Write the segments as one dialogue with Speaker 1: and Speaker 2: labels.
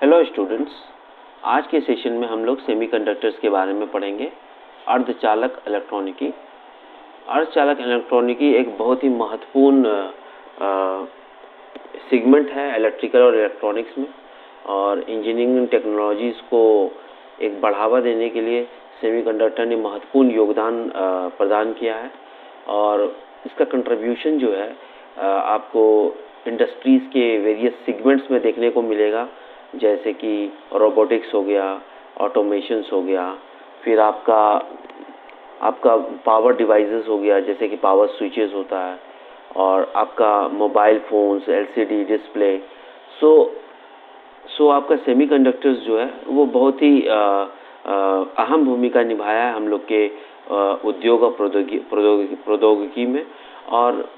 Speaker 1: Hello students, आज के session में हम लोग सेमीकंडक्टर्स के बारे में पढ़ेंगे। अर्धचालक इलेक्ट्रॉनिकी। अर्धचालक इलेक्ट्रॉनिकी एक बहुत ही महत्वपूर्ण सेगमेंट है इलेक्ट्रिकल और इलेक्ट्रॉनिक्स में, और इंजीनियरिंग टेक्नोलॉजीज़ को एक बढ़ावा देने के लिए सेमीकंडक्टर ने महत्वपूर्ण योगदान प्रदान किया है। और इसका कंट्रीब्यूशन जो है आपको इंडस्ट्रीज़ के वेरियस सेगमेंट्स में देखने को मिलेगा, जैसे कि रोबोटिक्स हो गया, ऑटोमेशंस हो गया, फिर आपका पावर डिवाइसेस हो गया, जैसे कि पावर स्विचेस होता है, और आपका मोबाइल फ़ोन्स, एलसीडी डिस्प्ले। सो आपका सेमीकंडक्टर्स जो है वो बहुत ही अहम भूमिका निभाया है हम लोग के उद्योग और प्रौद्योगिकी में, और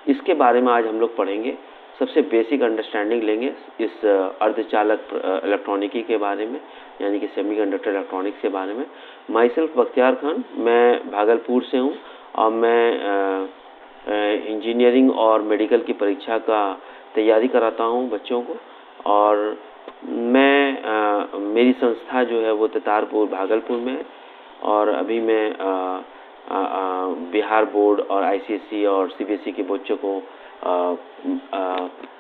Speaker 1: इसके बारे में आज हम लोग पढ़ेंगे। सबसे बेसिक अंडरस्टैंडिंग लेंगे इस अर्धचालक इलेक्ट्रॉनिकी के बारे में, यानी कि सेमीकंडक्टर इलेक्ट्रॉनिक्स के बारे में। माई सेल्फ बख्तियार खान, मैं भागलपुर से हूँ और मैं इंजीनियरिंग और मेडिकल की परीक्षा का तैयारी कराता हूँ बच्चों को। और मेरी संस्था जो है वो ततारपुर भागलपुर में है, और अभी मैं बिहार बोर्ड और आईसीएसई और सीबीएसई के बच्चों को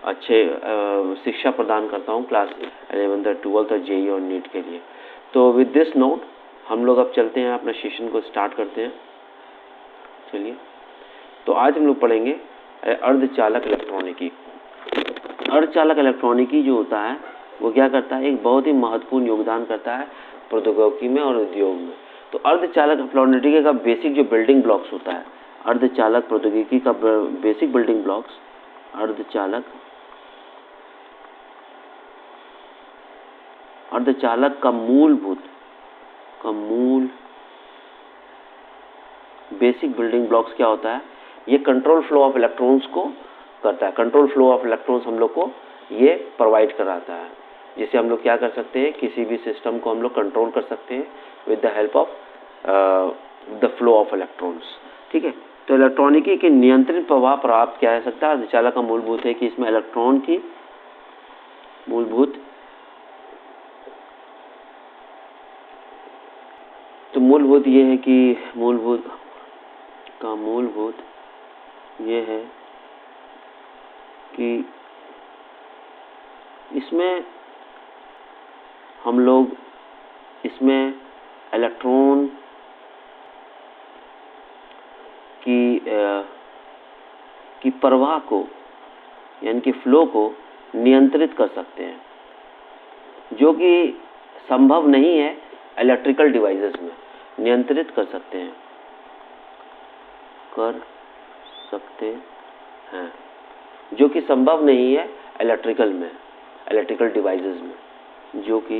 Speaker 1: अच्छे शिक्षा प्रदान करता हूँ क्लास 11th 12th और जेईई और नीट के लिए। तो विद दिस नोट हम लोग अब चलते हैं, अपना सेशन को स्टार्ट करते हैं। चलिए, तो आज हम लोग पढ़ेंगे अर्धचालक इलेक्ट्रॉनिकी। अर्धचालक इलेक्ट्रॉनिकी जो होता है वो क्या करता है, एक बहुत ही महत्वपूर्ण योगदान करता है प्रौद्योगिकी में और उद्योग में। तो अर्धचालक इलेक्ट्रॉनिकी का बेसिक जो बिल्डिंग ब्लॉक्स होता है, अर्धचालक प्रौद्योगिकी का बेसिक बिल्डिंग ब्लॉक्स, अर्धचालक का मूलभूत बेसिक बिल्डिंग ब्लॉक्स क्या होता है, ये कंट्रोल फ्लो ऑफ इलेक्ट्रॉन्स को करता है। कंट्रोल फ्लो ऑफ इलेक्ट्रॉन्स हम लोग को ये प्रोवाइड कराता है, जिससे हम लोग क्या कर सकते हैं, किसी भी सिस्टम को हम लोग कंट्रोल कर सकते हैं with the help of the flow of electrons. ठीक है, तो इलेक्ट्रॉनिकी के नियंत्रित प्रभाव प्राप्त किया जा सकता है। अर्धचालक का मूलभूत है कि इसमें इलेक्ट्रॉन की मूलभूत ये है कि मूलभूत ये है कि इसमें हम लोग इसमें इलेक्ट्रॉन की प्रवाह को, यानी कि फ्लो को नियंत्रित कर सकते हैं, जो कि संभव नहीं है इलेक्ट्रिकल डिवाइसेस में। नियंत्रित कर सकते हैं जो कि संभव नहीं है इलेक्ट्रिकल डिवाइसेस में, जो कि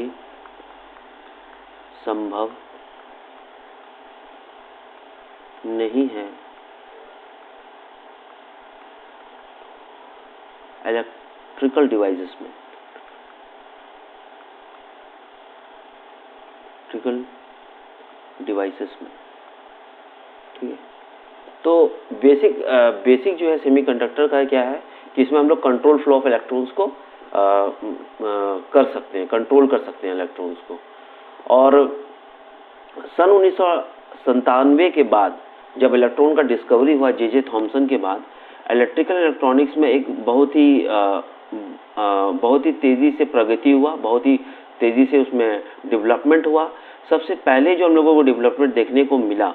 Speaker 1: संभव नहीं है इलेक्ट्रिकल डिवाइसेस में। ठीक है, तो बेसिक जो है सेमीकंडक्टर का क्या है कि इसमें हम लोग कंट्रोल फ्लो ऑफ इलेक्ट्रॉन्स को कंट्रोल कर सकते हैं इलेक्ट्रॉन्स को। और सन 1997 के बाद जब इलेक्ट्रॉन का डिस्कवरी हुआ जे थॉमसन के बाद, इलेक्ट्रिकल इलेक्ट्रॉनिक्स में एक बहुत ही तेज़ी से प्रगति हुआ, बहुत ही तेज़ी से उसमें डेवलपमेंट हुआ। सबसे पहले जो हम लोगों को डेवलपमेंट देखने को मिला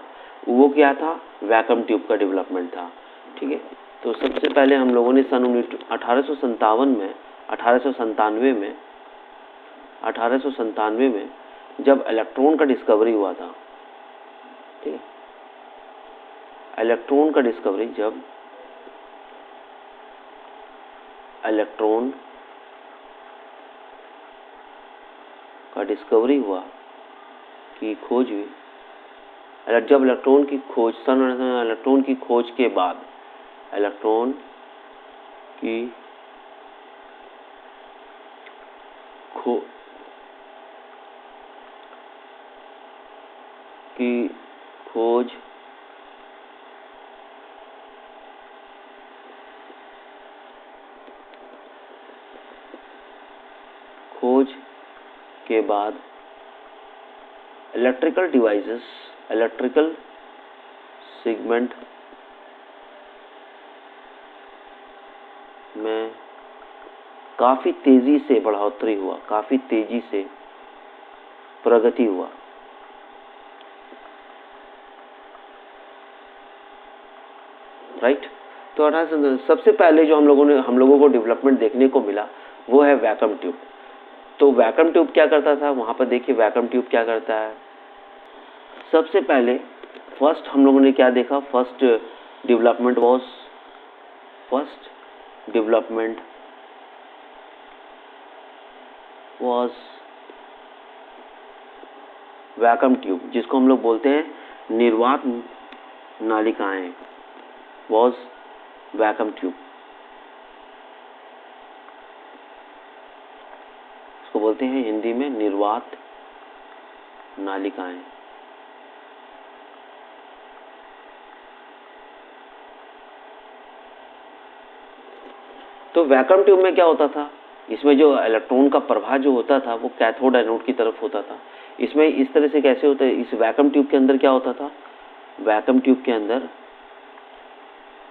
Speaker 1: वो क्या था, वैक्यूम ट्यूब का डेवलपमेंट था। ठीक है, तो सबसे पहले हम लोगों ने सन 1897 में जब इलेक्ट्रॉन का डिस्कवरी हुआ था, ठीक है, इलेक्ट्रॉन का डिस्कवरी जब इलेक्ट्रॉन का डिस्कवरी हुआ की खोज हुई, जब इलेक्ट्रॉन की खोज के बाद इलेक्ट्रॉन की खोज उसके बाद इलेक्ट्रिकल डिवाइसेस, इलेक्ट्रिकल सेगमेंट में काफ़ी तेज़ी से बढ़ोतरी हुआ, काफ़ी तेज़ी से प्रगति हुआ। राइट। तो सबसे पहले जो हम लोगों को डेवलपमेंट देखने को मिला वो है वैक्यूम ट्यूब। तो वैक्यूम ट्यूब क्या करता था, वहाँ पर देखिए वैक्यूम ट्यूब क्या करता है। सबसे पहले फर्स्ट हम लोगों ने क्या देखा, first development was vacuum tube, जिसको हम लोग बोलते हैं निर्वात नालिकाएं, वॉज वैक्यूम ट्यूब, इसको बोलते हैं हिंदी में निर्वात नालिकाएं। तो वैक्यूम ट्यूब में क्या होता था, इसमें जो इलेक्ट्रॉन का प्रवाह जो होता था वो कैथोड एनोड की तरफ होता था। इसमें इस तरह से कैसे होता है, इस वैक्यूम ट्यूब के अंदर क्या होता था, वैक्यूम ट्यूब के अंदर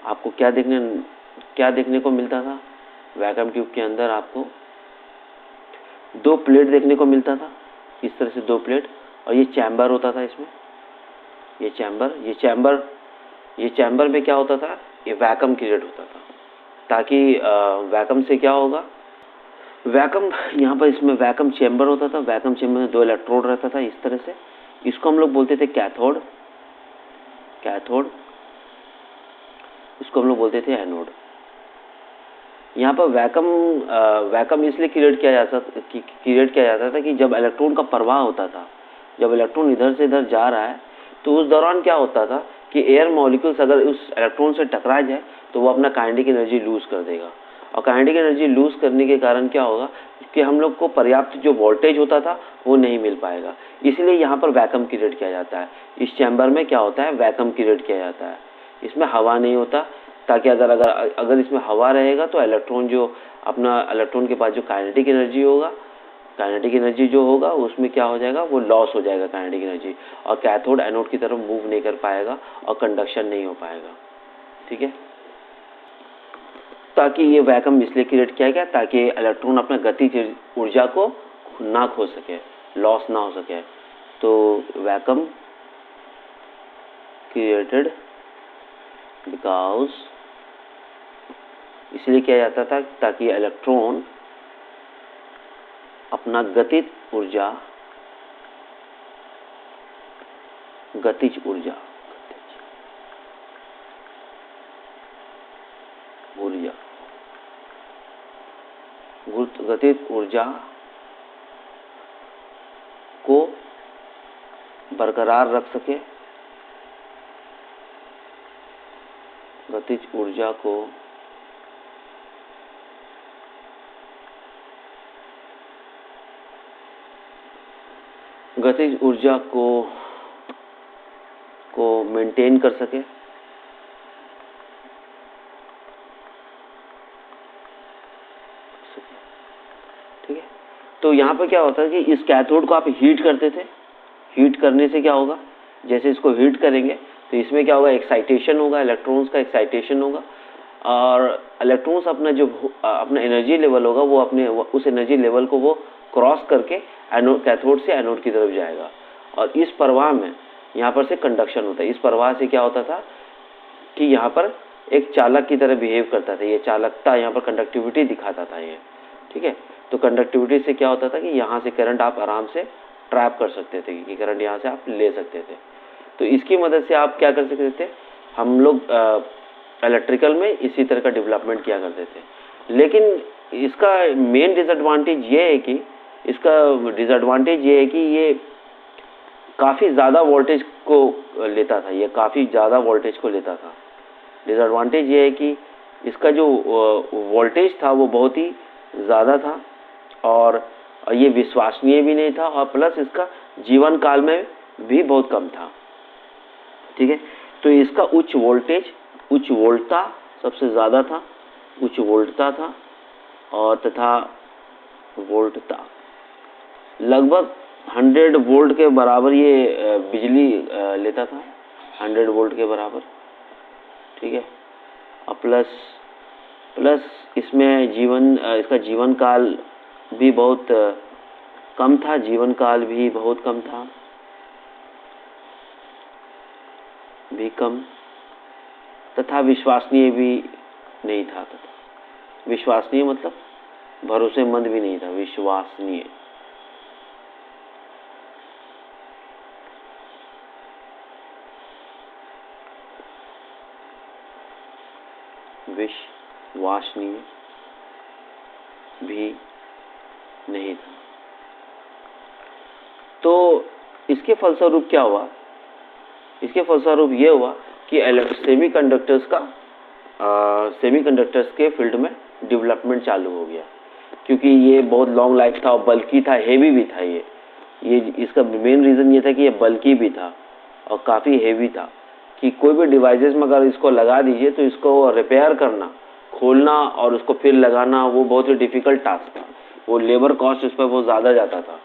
Speaker 1: आपको क्या देखने को मिलता था, वैक्यूम ट्यूब के अंदर आपको दो प्लेट देखने को मिलता था, इस तरह से दो प्लेट, और ये चैम्बर होता था इसमें, ये चैम्बर में क्या होता था, ये वैक्यूम क्रिएट होता था, ताकि वैक्यूम से क्या होगा, वैक्यूम यहाँ पर इसमें वैक्यूम चैम्बर होता था, वैक्यूम चैम्बर में दो इलेक्ट्रोड रहता था इस तरह से, इसको हम लोग बोलते थे कैथोड, इसको हम लोग बोलते थे एनोड। यहाँ पर वैक्यूम इसलिए क्रिएट किया जाता था कि जब इलेक्ट्रॉन का प्रवाह होता था, जब इलेक्ट्रॉन इधर से इधर जा रहा है, तो उस दौरान क्या होता था कि एयर मॉलिक्यूल्स अगर उस इलेक्ट्रॉन से टकरा जाए तो वो अपना काइनेटिक एनर्जी लूज कर देगा, और काइनेटिक एनर्जी लूज करने के कारण क्या होगा कि हम लोग को पर्याप्त जो वोल्टेज होता था वो नहीं मिल पाएगा। इसलिए यहाँ पर वैक्यूम क्रिएट किया जाता है। इस चैम्बर में क्या होता है, वैक्यूम क्रिएट किया जाता है, इसमें हवा नहीं होता, ताकि अगर इसमें हवा रहेगा तो इलेक्ट्रॉन के पास जो काइनेटिक एनर्जी जो होगा उसमें क्या हो जाएगा, वो लॉस हो जाएगा काइनेटिक एनर्जी, और कैथोड एनोड की तरफ मूव नहीं कर पाएगा और कंडक्शन नहीं हो पाएगा। ठीक है, ताकि ये वैक्यूम इसलिए क्रिएट किया गया ताकि इलेक्ट्रॉन अपना गतिज ऊर्जा को ना खो सके, लॉस ना हो सके। तो वैक्यूम क्रिएटेड बिकॉज इसलिए किया जाता था ताकि इलेक्ट्रॉन अपना गतिज ऊर्जा को बरकरार रख सके, गतिज ऊर्जा को मेंटेन कर सके। ठीक है, तो यहाँ पर क्या होता है कि इस कैथोड को आप हीट करते थे, हीट करने से क्या होगा, जैसे इसको हीट करेंगे तो इसमें क्या होगा, एक्साइटेशन होगा, इलेक्ट्रॉन्स का एक्साइटेशन होगा, और इलेक्ट्रॉन्स अपना एनर्जी लेवल होगा, वो उस एनर्जी लेवल को वो क्रॉस करके कैथोड से एनोड की तरफ जाएगा, और इस प्रवाह में यहाँ पर से कंडक्शन होता है। इस प्रवाह से क्या होता था कि यहाँ पर एक चालक की तरह बिहेव करता था, ये चालकता यहाँ पर कंडक्टिविटी दिखाता था ये। ठीक है, तो कंडक्टिविटी से क्या होता था कि यहाँ से करंट आप आराम से ट्रैप कर सकते थे, कि करंट यहाँ से आप ले सकते थे। तो इसकी मदद से आप क्या कर सकते थे, हम लोग इलेक्ट्रिकल में इसी तरह का डेवलपमेंट किया करते थे। लेकिन इसका मेन डिसएडवांटेज ये है कि ये काफ़ी ज़्यादा वोल्टेज को लेता था, डिसएडवांटेज ये है कि इसका जो वोल्टेज था वो बहुत ही ज़्यादा था, और ये विश्वसनीय भी नहीं था, और प्लस इसका जीवन काल में भी बहुत कम था। ठीक है, तो इसका उच्च वोल्टता सबसे ज़्यादा था, उच्च वोल्टता था, और तथा वोल्टता लगभग 100 वोल्ट के बराबर ये बिजली लेता था, 100 वोल्ट के बराबर, ठीक है। और प्लस प्लस इसमें इसका जीवन काल भी बहुत कम था, जीवन काल भी बहुत कम था, भी कम, तथा विश्वसनीय भी नहीं था। तथा विश्वसनीय मतलब भरोसेमंद भी नहीं था, विश्वसनीय। विश्वसनीय भी नहीं था। तो इसके फलस्वरूप क्या हुआ? इसके फलस्वरूप ये हुआ कि सेमीकंडक्टर्स के फील्ड में डेवलपमेंट चालू हो गया, क्योंकि ये बहुत लॉन्ग लाइफ था और बल्कि था, हेवी भी था। ये इसका मेन रीज़न ये था कि ये बल्कि भी था और काफ़ी हेवी था, कि कोई भी डिवाइसेस में अगर इसको लगा दीजिए तो इसको रिपेयर करना, खोलना और उसको फिर लगाना, वो बहुत ही डिफ़िकल्ट टास्क था। वो लेबर कॉस्ट इस पर बहुत ज़्यादा जाता था।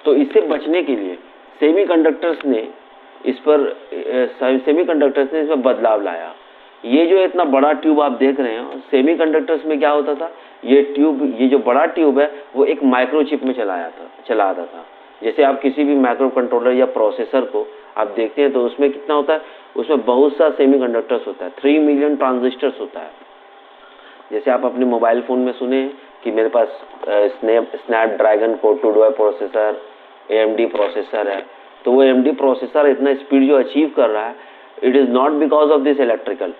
Speaker 1: तो इससे बचने के लिए सेमीकंडक्टर्स ने इस पर बदलाव लाया। ये जो इतना बड़ा ट्यूब आप देख रहे हैं, सेमीकंडक्टर्स में क्या होता था, ये जो बड़ा ट्यूब है वो एक माइक्रोचिप में चला आता था। जैसे आप किसी भी माइक्रो कंट्रोलर या प्रोसेसर को आप देखते हैं तो उसमें कितना होता है, उसमें बहुत सा सेमीकंडक्टर्स होता है, 3 मिलियन ट्रांजिस्टर्स होता है। जैसे आप अपने मोबाइल फ़ोन में सुने कि मेरे पास Snapdragon core 2 dual processor, AMD processor है, तो वो AMD प्रोसेसर इतना स्पीड जो अचीव कर रहा है, it is not because of this electrical,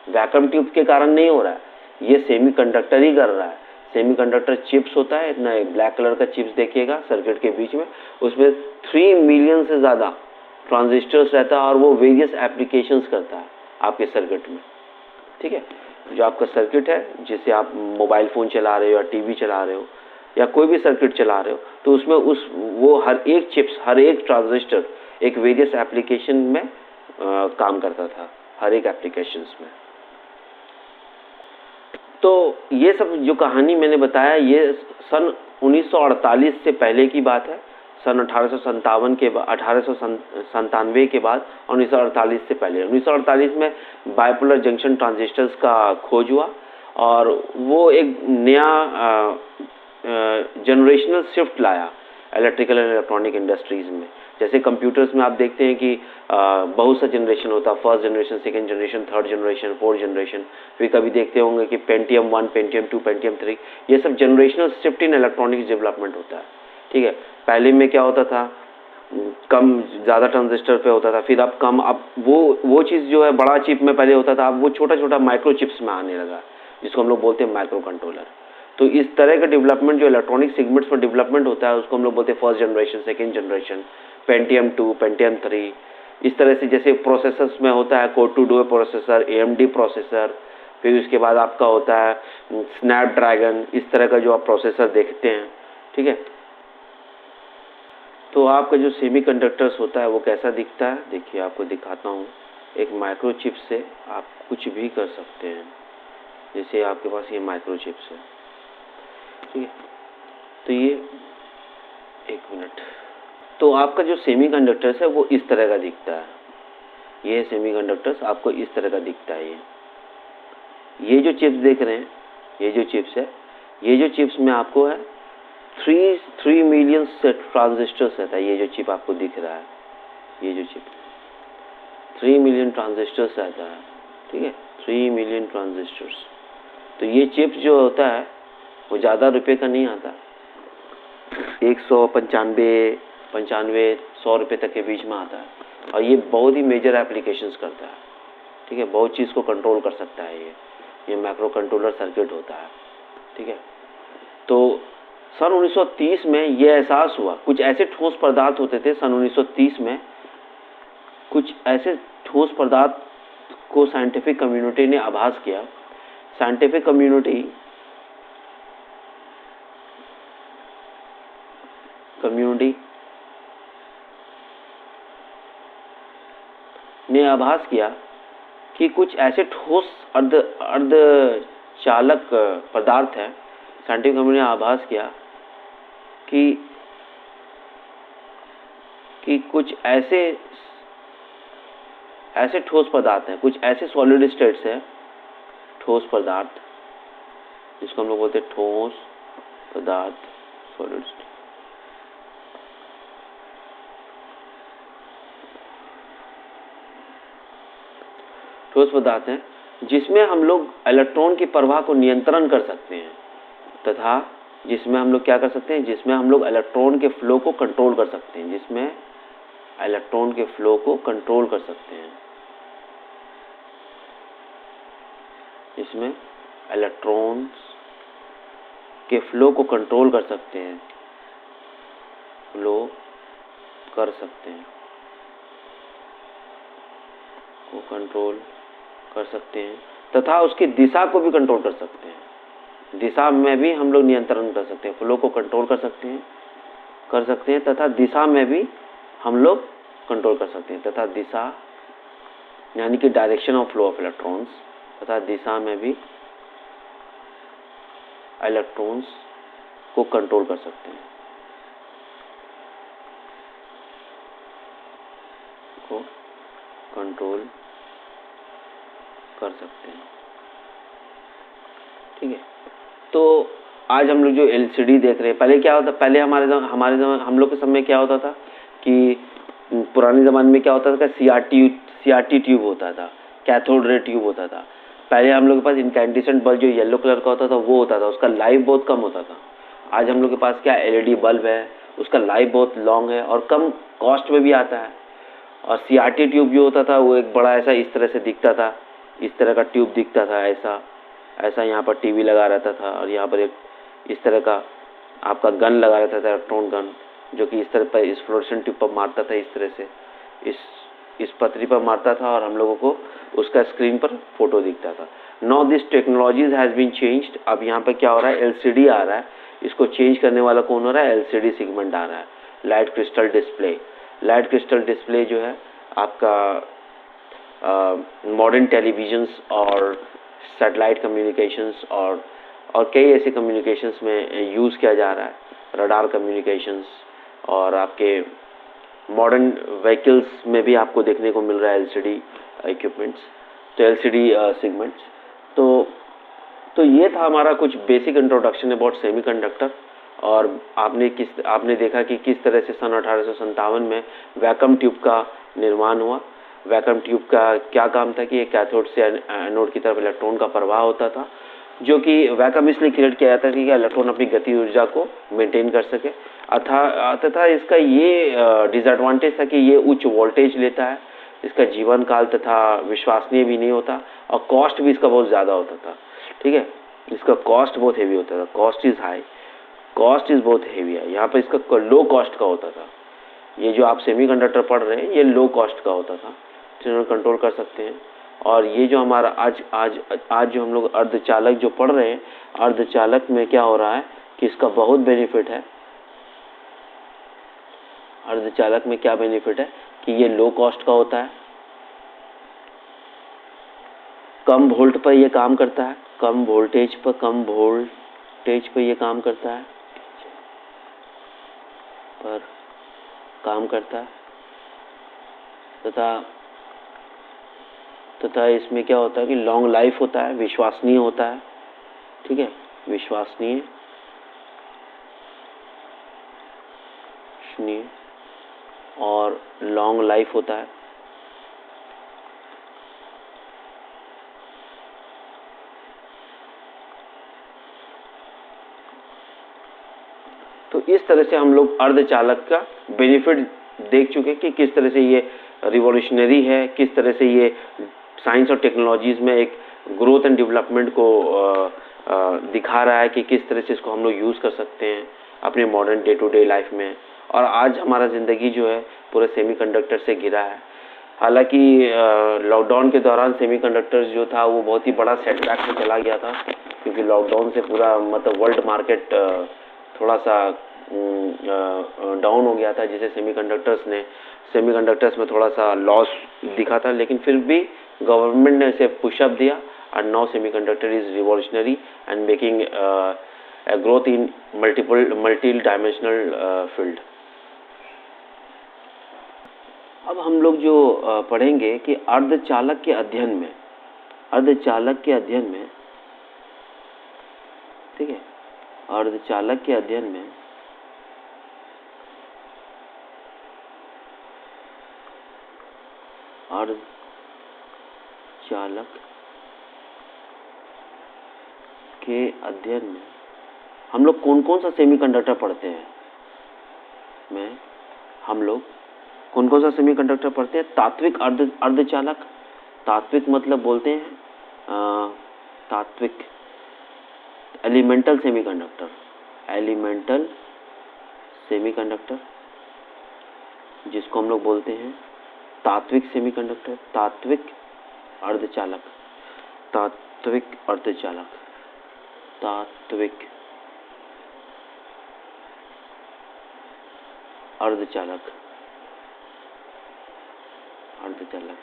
Speaker 1: vacuum tube के कारण नहीं हो रहा है, ये सेमीकंडक्टर ही कर रहा है। सेमीकंडक्टर चिप्स होता है, इतना एक ब्लैक कलर का चिप्स देखिएगा सर्किट के बीच में, उसमें 3 मिलियन से ज़्यादा ट्रांजिस्टर्स रहता है और वो वेरियस एप्लीकेशंस करता है आपके सर्किट में, ठीक है। जो आपका सर्किट है, जिसे आप मोबाइल फ़ोन चला रहे हो या टीवी चला रहे हो या कोई भी सर्किट चला रहे हो, तो उसमें वो हर एक चिप्स, हर एक ट्रांजिस्टर एक वेरियस एप्लीकेशन में काम करता था, हर एक एप्लीकेशंस में। तो ये सब जो कहानी मैंने बताया, ये सन 1948 से पहले की बात है, सन 1897 के बाद, 1948 से पहले। 1948 में बाइपोलर जंक्शन ट्रांजिस्टर्स का खोज हुआ और वो एक नया जनरेशनल शिफ्ट लाया इलेक्ट्रिकल एंड इलेक्ट्रॉनिक इंडस्ट्रीज़ में। जैसे कंप्यूटर्स में आप देखते हैं कि बहुत सा जनरेशन होता है, first generation, second generation, third generation, fourth generation. फिर कभी देखते होंगे कि पेंटियम 1, पेंटियम 2, पेंटियम 3, ये सब generational shift in electronics development होता है, ठीक है। पहले में क्या होता था, कम ज़्यादा ट्रांजिस्टर पे होता था, फिर अब वो चीज़ जो है बड़ा चिप में पहले होता था, अब वो छोटा छोटा माइक्रो चिप्स में आने लगा, जिसको हम लोग बोलते हैं माइक्रो कंट्रोलर। तो इस तरह का डेवलपमेंट जो इलेक्ट्रॉनिक सेगमेंट्स पर डेवलपमेंट होता है, उसको हम लोग बोलते हैं first generation, second generation, Pentium 2, Pentium 3। इस तरह से जैसे प्रोसेसर्स में होता है core 2 dual processor, AMD processor, फिर उसके बाद आपका होता है स्नैपड्रैगन, इस तरह का जो आप प्रोसेसर देखते हैं, ठीक है। तो आपका जो सेमीकंडक्टर्स होता है वो कैसा दिखता है, देखिए आपको दिखाता हूँ। एक माइक्रोचिप से आप कुछ भी कर सकते हैं, जैसे आपके पास ये माइक्रोचिप्स है, ठीक है। तो ये एक मिनट, तो आपका जो सेमीकंडक्टर्स है वो इस तरह का दिखता है। ये सेमीकंडक्टर्स आपको इस तरह का दिखता है। ये जो चिप्स देख रहे हैं, ये जो चिप्स है, ये जो चिप्स में आपको है 3 मिलियन ट्रांजिस्टर्स रहता है। ये जो चिप आपको दिख रहा है, ये जो चिप 3 मिलियन ट्रांजिस्टर्स रहता है, ठीक है, 3 मिलियन ट्रांजिस्टर्स। तो ये चिप्स जो होता है वो ज़्यादा रुपए का नहीं आता, 195, 100 रुपये तक के बीच में आता है, और ये बहुत ही मेजर एप्लीकेशंस करता है, ठीक है। बहुत चीज़ को कंट्रोल कर सकता है ये माइक्रो कंट्रोलर सर्किट होता है, ठीक है। तो सन 1930 में ये एहसास हुआ, कुछ ऐसे ठोस पदार्थ होते थे सन 1930 में, कुछ ऐसे ठोस पदार्थ को साइंटिफिक कम्युनिटी ने आभास किया। साइंटिफिक कम्युनिटी ने आभास किया कि कुछ ऐसे ठोस अर्धचालक पदार्थ हैं। साइंटिफिक कम्युनिटी ने आभास किया कि कि कुछ ऐसे ठोस पदार्थ हैं, कुछ ऐसे सॉलिड स्टेट्स हैं, ठोस पदार्थ, जिसको हम लोग बोलते हैं ठोस पदार्थ, सॉलिड स्टेट। ठोस पदार्थ हैं जिसमें हम लोग इलेक्ट्रॉन की प्रवाह को नियंत्रण कर सकते हैं, तथा जिसमें हम लोग क्या कर सकते हैं, जिसमें हम लोग इलेक्ट्रॉन के फ्लो को कंट्रोल कर सकते हैं, जिसमें इलेक्ट्रॉन के फ्लो को कंट्रोल कर सकते हैं, जिसमें इलेक्ट्रॉन्स के फ्लो को कंट्रोल कर सकते हैं, फ्लो कर सकते हैं, को कंट्रोल कर सकते हैं, तथा उसकी दिशा को भी कंट्रोल कर सकते हैं। दिशा में भी हम लोग नियंत्रण कर सकते हैं, फ्लो को कंट्रोल कर सकते हैं तथा दिशा में भी हम लोग कंट्रोल कर सकते हैं, तथा दिशा यानी कि direction of flow of electrons, तथा दिशा में भी इलेक्ट्रॉन्स को कंट्रोल कर सकते हैं, को कंट्रोल कर सकते हैं। ठीक है, तो आज हम लोग जो एलसीडी देख रहे हैं, पहले क्या होता, पहले हम लोग के समय क्या होता था कि पुराने ज़माने में क्या होता था, सीआरटी ट्यूब होता था, कैथोड रे ट्यूब होता था। पहले हम लोग के पास इनकैंडेसेंट बल्ब जो येलो कलर का होता था वो होता था, उसका लाइफ बहुत कम होता था। आज हम लोग के पास क्या एलईडी बल्ब है, उसका लाइफ बहुत लॉन्ग है और कम कॉस्ट में भी आता है। और सीआरटी ट्यूब जो होता था वो एक बड़ा ऐसा इस तरह से दिखता था, इस तरह का ट्यूब दिखता था, ऐसा यहाँ पर टीवी लगा रहता था और यहाँ पर एक इस तरह का आपका गन लगा रहता था, इलेक्ट्रॉन गन, जो कि इस तरह पर इस फ्लोरेसेंट ट्यूब पर मारता था, इस तरह से इस पतरी पर मारता था और हम लोगों को उसका स्क्रीन पर फोटो दिखता था। Now this technologies has been changed. अब यहाँ पर क्या हो रहा है, एलसीडी आ रहा है, इसको चेंज करने वाला कौन हो रहा है, एलसीडी सेगमेंट आ रहा है, light crystal display. Light crystal display जो है आपका मॉडर्न टेलीविजन्स और सैटेलाइट कम्युनिकेशंस और कई ऐसे कम्युनिकेशंस में यूज़ किया जा रहा है, रडार कम्युनिकेशंस, और आपके मॉडर्न व्हीकल्स में भी आपको देखने को मिल रहा है एलसीडी इक्विपमेंट्स, तो एलसीडी सेगमेंट्स। तो ये था हमारा कुछ बेसिक इंट्रोडक्शन अबाउट सेमीकंडक्टर। और आपने देखा कि किस तरह से सन 1857 में वैक्यूम ट्यूब का निर्माण हुआ। वैक्यूम ट्यूब का क्या काम था कि एक कैथोड से एनोड की तरफ इलेक्ट्रॉन का प्रवाह होता था, जो कि वैक्यूम इसलिए क्रिएट किया जाता था कि इलेक्ट्रॉन अपनी गति ऊर्जा को मेंटेन कर सके। तथा इसका ये डिसएडवांटेज था कि ये उच्च वोल्टेज लेता है, इसका जीवन काल तथा विश्वसनीय भी नहीं होता और कॉस्ट भी इसका बहुत ज़्यादा होता था। ठीक है, इसका कॉस्ट बहुत हेवी होता था, cost is high, cost is बहुत हेवी है। यहाँ पर इसका लो कॉस्ट का होता था। ये जो आप सेमीकंडक्टर पढ़ रहे हैं ये लो कॉस्ट का होता था, जिन्होंने कंट्रोल कर सकते हैं। और ये जो हमारा आज जो हम लोग अर्धचालक जो पढ़ रहे हैं, अर्धचालक में क्या हो रहा है कि इसका बहुत बेनिफिट है। अर्धचालक में क्या बेनिफिट है कि ये लो कॉस्ट का होता है, कम वोल्ट पर ये काम करता है, कम वोल्टेज पर ये काम करता है, तथा इसमें क्या होता है कि लॉन्ग लाइफ होता है, विश्वसनीय होता है। ठीक है, विश्वसनीय और लॉन्ग लाइफ होता है। तो इस तरह से हम लोग अर्धचालक का बेनिफिट देख चुके कि किस तरह से ये रिवॉल्यूशनरी है, किस तरह से ये साइंस और टेक्नोलॉजीज़ में एक ग्रोथ एंड डेवलपमेंट को दिखा रहा है कि किस तरह से इसको हम लोग यूज़ कर सकते हैं अपने modern day to day life में। और आज हमारा ज़िंदगी जो है पूरे सेमीकंडक्टर से घिरा है। हालांकि लॉकडाउन के दौरान सेमीकंडक्टर्स जो था वो बहुत ही बड़ा सेटबैक में चला गया था, क्योंकि लॉकडाउन से पूरा मतलब वर्ल्ड मार्केट थोड़ा सा डाउन हो गया था, जिसे सेमीकंडक्टर्स में थोड़ा सा लॉस दिखा था। लेकिन फिर भी गवर्नमेंट ने इसे पुशअप दिया और now semiconductor is revolutionary and making a growth in multi-dimensional field. अब हम लोग जो पढ़ेंगे कि अर्धचालक के अध्ययन में, अर्धचालक के अध्ययन में, ठीक है, अर्धचालक के अध्ययन में अर्धचालक के अध्ययन में हम लोग कौन कौन सा सेमीकंडक्टर पढ़ते हैं? हम लोग कौन कौन सा सेमीकंडक्टर पढ़ते हैं? तात्विक अर्धचालक, तात्विक मतलब बोलते हैं तात्विक एलिमेंटल सेमीकंडक्टर, एलिमेंटल सेमीकंडक्टर जिसको हम लोग बोलते हैं तात्विक सेमीकंडक्टर, तात्विक अर्धचालक, तात्विक अर्धचालक, तात्विक अर्धचालक, अर्धचालक।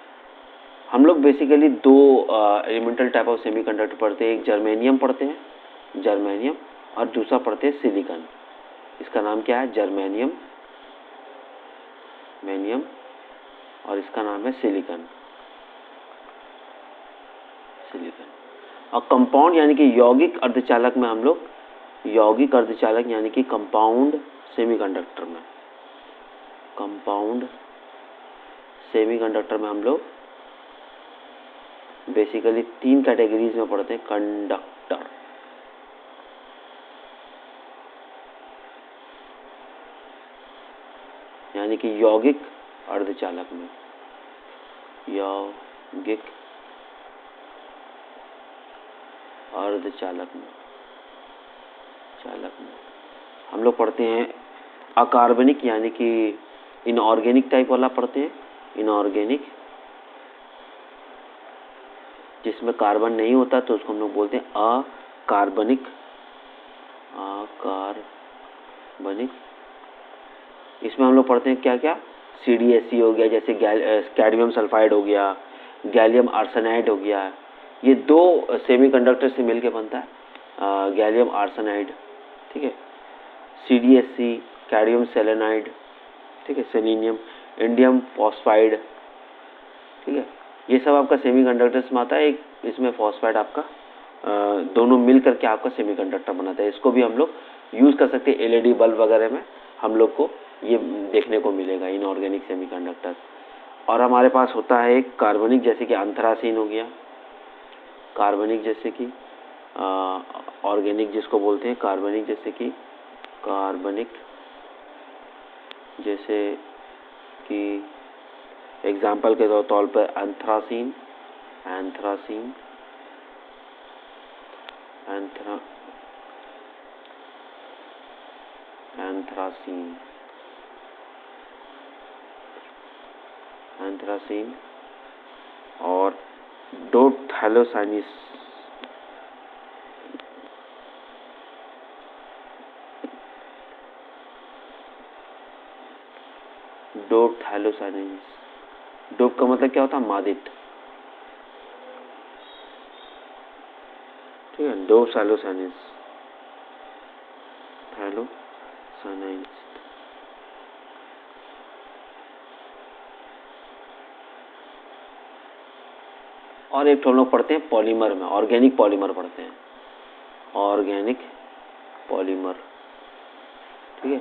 Speaker 1: हम लोग बेसिकली दो एलिमेंटल टाइप ऑफ सेमीकंडक्टर पढ़ते हैं। एक जर्मेनियम पढ़ते हैं, जर्मेनियम, और दूसरा पढ़ते हैं सिलिकॉन। इसका नाम क्या है? जर्मेनियम, मैनियम, और इसका नाम है सिलिकॉन, सिलिकॉन। और कंपाउंड यानी कि यौगिक अर्धचालक में हम लोग, यौगिक अर्धचालक यानी कि कंपाउंड सेमीकंडक्टर में, कंपाउंड सेमीकंडक्टर में हम लोग बेसिकली तीन कैटेगरीज में पढ़ते हैं। कंडक्टर, यानी कि यौगिक अर्धचालक में, यौगिक अर्धचालक में, चालक में हम लोग पढ़ते हैं अकार्बनिक यानी कि इनऑर्गेनिक टाइप वाला पढ़ते हैं, इनऑर्गेनिक, जिसमें कार्बन नहीं होता तो उसको हम लोग बोलते हैं अकार्बनिक, अकार्बनिक। इसमें हम लोग पढ़ते हैं क्या क्या? CDSC हो गया, जैसे कैडमियम सल्फाइड हो गया, गैलियम आर्सेनाइड हो गया। ये दो सेमीकंडक्टर से मिलके बनता है गैलियम आर्सेनाइड, ठीक है, CDSC, कैडमियम सेलेनाइड, ठीक है, सेलेनियम, इंडियम फॉस्फाइड, ठीक है। ये सब आपका सेमीकंडक्टर्स में आता है। एक इसमें फॉस्फाइड आपका दोनों मिल करके आपका सेमीकंडक्टर बनाता है। इसको भी हम लोग यूज़ कर सकते हैं LED बल्ब वगैरह में, हम लोग को ये देखने को मिलेगा इनऑर्गेनिक सेमीकंडक्टर। और हमारे पास होता है एक कार्बनिक, जैसे कि एंथ्रासीन हो गया, कार्बनिक जैसे कि ऑर्गेनिक जिसको बोलते हैं कार्बनिक, जैसे कि कार्बनिक, जैसे कि एग्जाम्पल के तौर पर एंथ्रासीन, एंथ्रासीन, एंथ्रासीन, एंथ्रासीन और डोथैलोसाइनिस, डोथैलोसाइनिस। डोप का मतलब क्या होता है? मादित, ठीक है, डोथैलोसाइनिस, थैलोसाइनिस। और एक तो हम लोग पढ़ते हैं पॉलीमर में, ऑर्गेनिक पॉलीमर पढ़ते हैं, ऑर्गेनिक पॉलीमर, ठीक है,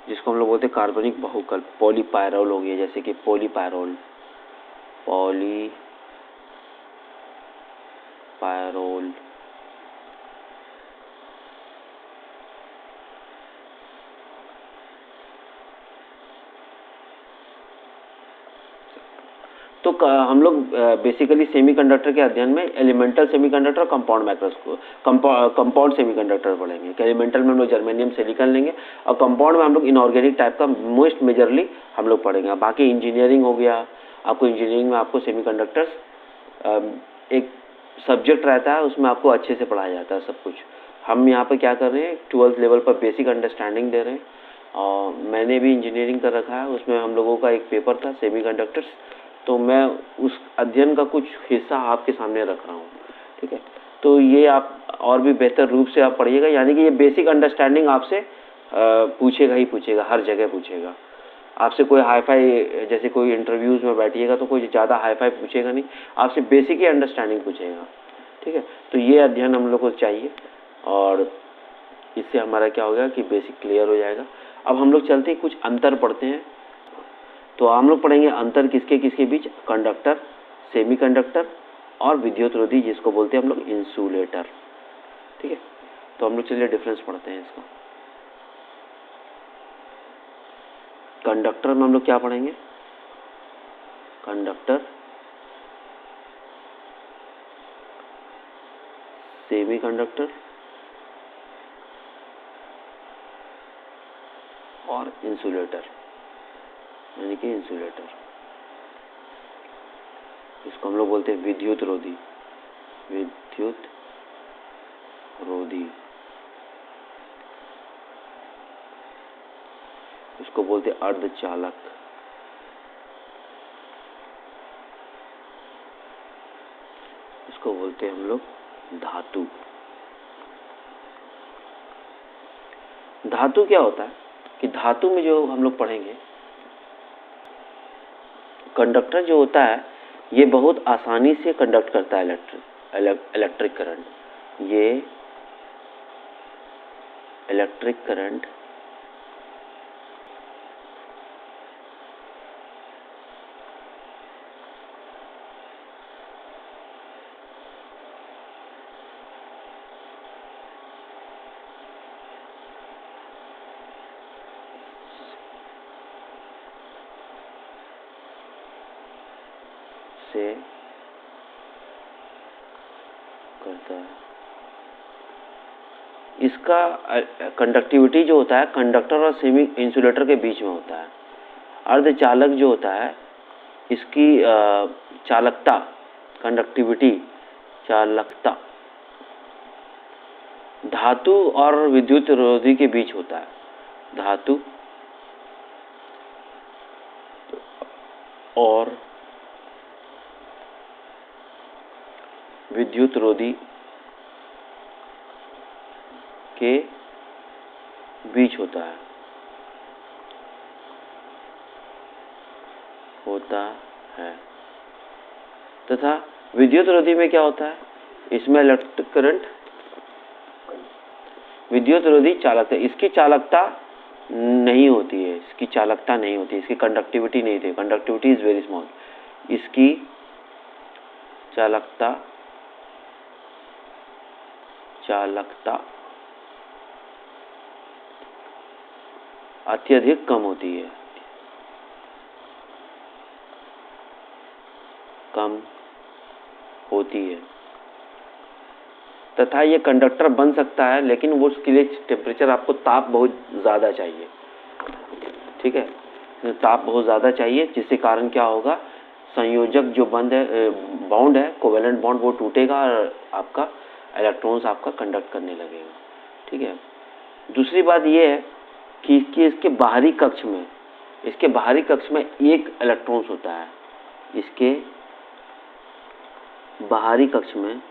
Speaker 1: जिसको हम लोग बोलते हैं कार्बनिक बहुकल, पॉलीपायरोल हो गया, जैसे कि पॉलीपायरोल, पॉलीपायरोल, तो हम लोग बेसिकली सेमीकंडक्टर के अध्ययन में elemental semiconductor, compound microscope, compound semiconductor पढ़ेंगे। एलिमेंटल में हम लोग जर्मेनियम सिलिकॉन लेंगे, और कंपाउंड में हम लोग इनऑर्गेनिक टाइप का मोस्ट मेजरली हम लोग पढ़ेंगे। बाकी इंजीनियरिंग हो गया, आपको इंजीनियरिंग में आपको सेमीकंडक्टर्स एक सब्जेक्ट रहता है, उसमें आपको अच्छे से पढ़ाया जाता है सब कुछ। हम यहाँ पर क्या कर रहे हैं, 12th लेवल पर बेसिक अंडरस्टैंडिंग दे रहे हैं। और मैंने भी इंजीनियरिंग कर रखा है, उसमें हम लोगों का एक पेपर था सेमीकंडक्टर्स, तो मैं उस अध्ययन का कुछ हिस्सा आपके सामने रख रहा हूँ, ठीक है। तो ये आप और भी बेहतर रूप से आप पढ़िएगा, यानी कि ये बेसिक अंडरस्टैंडिंग आपसे पूछेगा ही पूछेगा, हर जगह पूछेगा आपसे। कोई हाई फाई, जैसे कोई इंटरव्यूज़ में बैठिएगा तो कोई ज़्यादा हाई फाई पूछेगा नहीं, आपसे बेसिक ही अंडरस्टैंडिंग पूछेगा। ठीक है, तो ये अध्ययन हम लोग को चाहिए और इससे हमारा क्या हो गया कि बेसिक क्लियर हो जाएगा। अब हम लोग चलते हैं कुछ अंतर पढ़ते हैं। तो हम लोग पढ़ेंगे अंतर किसके किसके बीच, कंडक्टर, सेमीकंडक्टर और विद्युतरोधी, जिसको बोलते हैं हम लोग इंसुलेटर। ठीक है, तो हम लोग चलिए डिफरेंस पढ़ते हैं इसका। कंडक्टर में हम लोग क्या पढ़ेंगे, कंडक्टर, सेमीकंडक्टर और इंसुलेटर, यानी कि इंसुलेटर। इसको हम लोग बोलते हैं विद्युतरोधी, विद्युतरोधी। इसको बोलते हैं अर्धचालक। इसको बोलते हैं हम लोग धातु। धातु क्या होता है कि धातु में जो हम लोग पढ़ेंगे, कंडक्टर जो होता है ये बहुत आसानी से कंडक्ट करता है इलेक्ट्रिक करंट। ये इलेक्ट्रिक करंट से करता है। इसका कंडक्टिविटी जो होता है कंडक्टर और सेमी इंसुलेटर के बीच में होता है। अर्धचालक जो होता है इसकी चालकता, कंडक्टिविटी, चालकता धातु और विद्युतरोधी के बीच होता है। धातु और विद्युतरोधी के बीच होता है तथा विद्युतरोधी में क्या होता है, इसमें इलेक्ट्रिक करंट, विद्युतरोधी चालकता, इसकी चालकता नहीं होती है, इसकी चालकता नहीं होती, इसकी कंडक्टिविटी नहीं होती, कंडक्टिविटी इज वेरी स्मॉल। इसकी चालकता अत्यधिक कम होती है, कम होती है तथा ये कंडक्टर बन सकता है, लेकिन वो उसके लिए टेम्परेचर, आपको ताप बहुत ज़्यादा चाहिए। ठीक है, ताप बहुत ज़्यादा चाहिए, जिसके कारण क्या होगा, संयोजक जो बॉन्ड है, कोवेलेंट बॉन्ड, वो टूटेगा और आपका इलेक्ट्रॉन्स आपका कंडक्ट करने लगेगा। ठीक है, दूसरी बात ये है कि इसके बाहरी कक्ष में एक इलेक्ट्रॉन्स होता है। इसके बाहरी कक्ष में,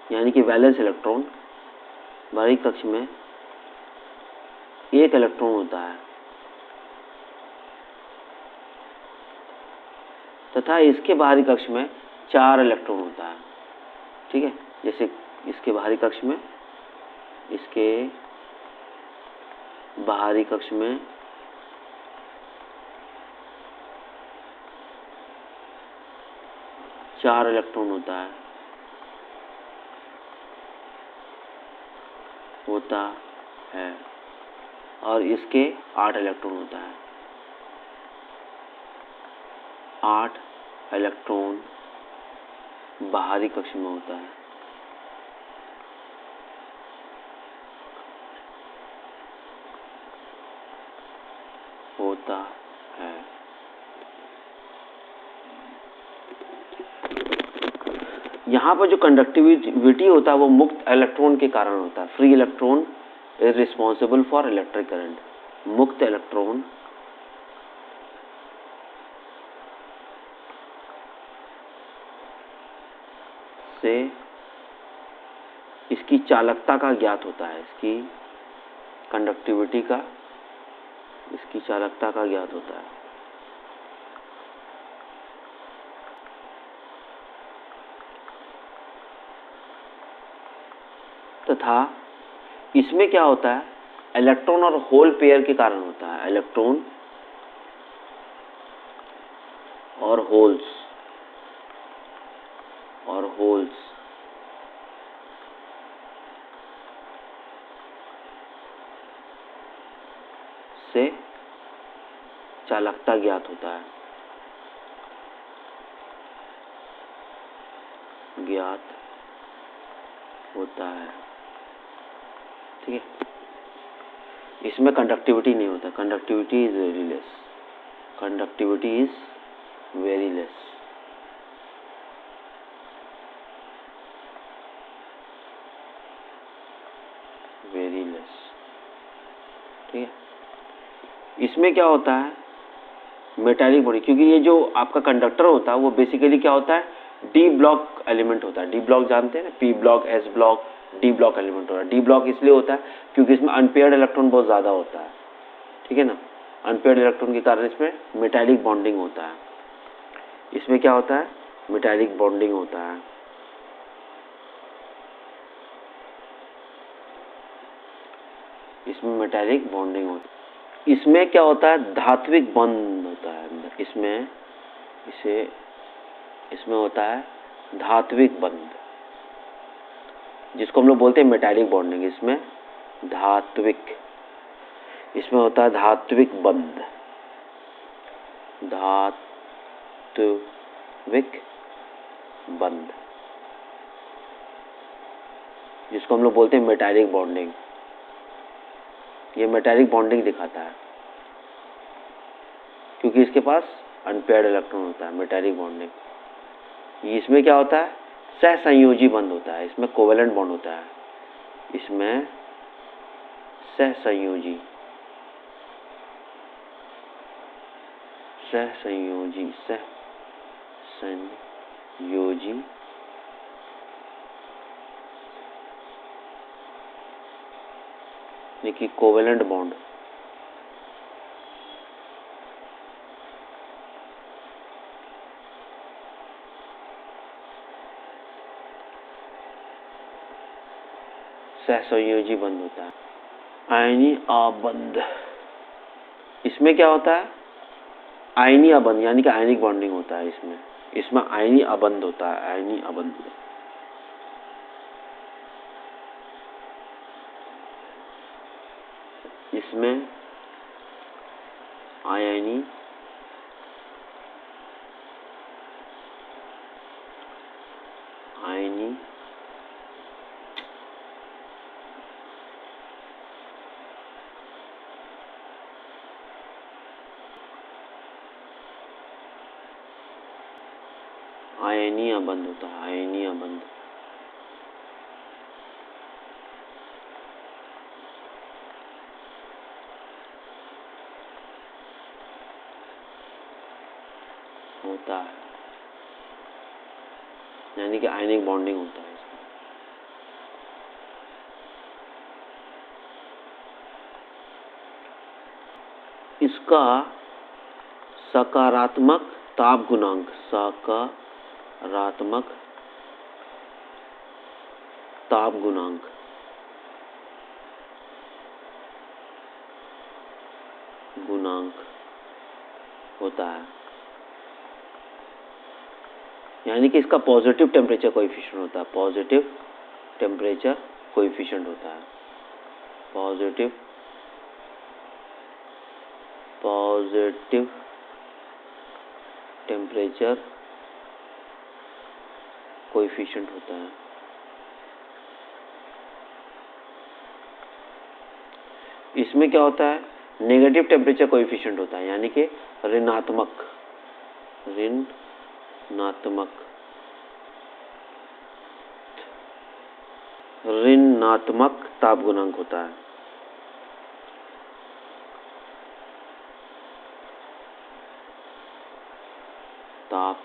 Speaker 1: यानी कि वैलेंस इलेक्ट्रॉन, बाहरी कक्ष में एक इलेक्ट्रॉन होता है तथा इसके बाहरी कक्ष में 4 इलेक्ट्रॉन होता है। ठीक है, जैसे इसके बाहरी कक्ष में 4 इलेक्ट्रॉन होता है और इसके 8 इलेक्ट्रॉन होता है। 8 इलेक्ट्रॉन बाहरी कक्ष में होता है। यहाँ पर जो कंडक्टिविटी होता है वो मुक्त इलेक्ट्रॉन के कारण होता है। Free electron is responsible for electric current. मुक्त इलेक्ट्रॉन से इसकी चालकता का ज्ञात होता है, इसकी कंडक्टिविटी का, इसकी चालकता का ज्ञात होता है। तथा इसमें क्या होता है, इलेक्ट्रॉन और होल पेयर के कारण होता है। इलेक्ट्रॉन और होल्स से चालकता ज्ञात होता है, ठीक है। इसमें कंडक्टिविटी नहीं होता, कंडक्टिविटी इज वेरी लेस, ठीक है। इसमें क्या होता है, मेटालिक बॉडी, क्योंकि ये जो आपका कंडक्टर होता है वो बेसिकली क्या होता है, डी ब्लॉक एलिमेंट होता है। डी ब्लॉक जानते हैं ना, P block, S block, D block element होता है। डी ब्लॉक इसलिए होता है क्योंकि इसमें अनपेयर्ड इलेक्ट्रॉन बहुत ज़्यादा होता है, ठीक है ना। अनपेयर्ड इलेक्ट्रॉन के कारण इसमें मेटालिक बॉन्डिंग होता है। इसमें क्या होता है, मेटालिक बॉन्डिंग होता है। इसमें मेटालिक बॉन्डिंग होता है। इसमें क्या होता है, धात्विक बंध होता है अंदर। इसमें होता है धात्विक बंध, जिसको हम लोग बोलते हैं मेटालिक बॉन्डिंग। इसमें होता है धात्विक बंध, जिसको हम लोग बोलते हैं मेटालिक बॉन्डिंग। ये मेटालिक बॉन्डिंग दिखाता है क्योंकि इसके पास अनपेयर्ड इलेक्ट्रॉन होता है। Metallic bonding. इसमें क्या होता है, सहसंयोजी बंध होता है। इसमें कोवेलेंट बॉन्ड होता है। इसमें सहसंयोजी यानी कोवेलेंट बॉन्ड। सहसंयोजी बंध होता है। आयनी आबंध, इसमें क्या होता है, आयनी अबंध यानी कि आयनिक बॉन्डिंग होता है। इसमें आयनी अबंध होता है। आयनी अबंध, इसमें आयनी अबंध होता है। आयनीय अबंध। होता है यानी कि आयनिक बॉन्डिंग होता है इसमें। इसका सकारात्मक ताप गुणांक, होता है, यानी कि इसका पॉजिटिव टेम्परेचर कोएफिशिएंट होता है। पॉजिटिव टेम्परेचर कोएफिशिएंट होता है। पॉजिटिव टेम्परेचर कोएफिशिएंट होता है। इसमें क्या होता है, नेगेटिव टेम्परेचर कोएफिशिएंट होता है, यानी कि ऋणात्मक ताप गुणांक होता है। ताप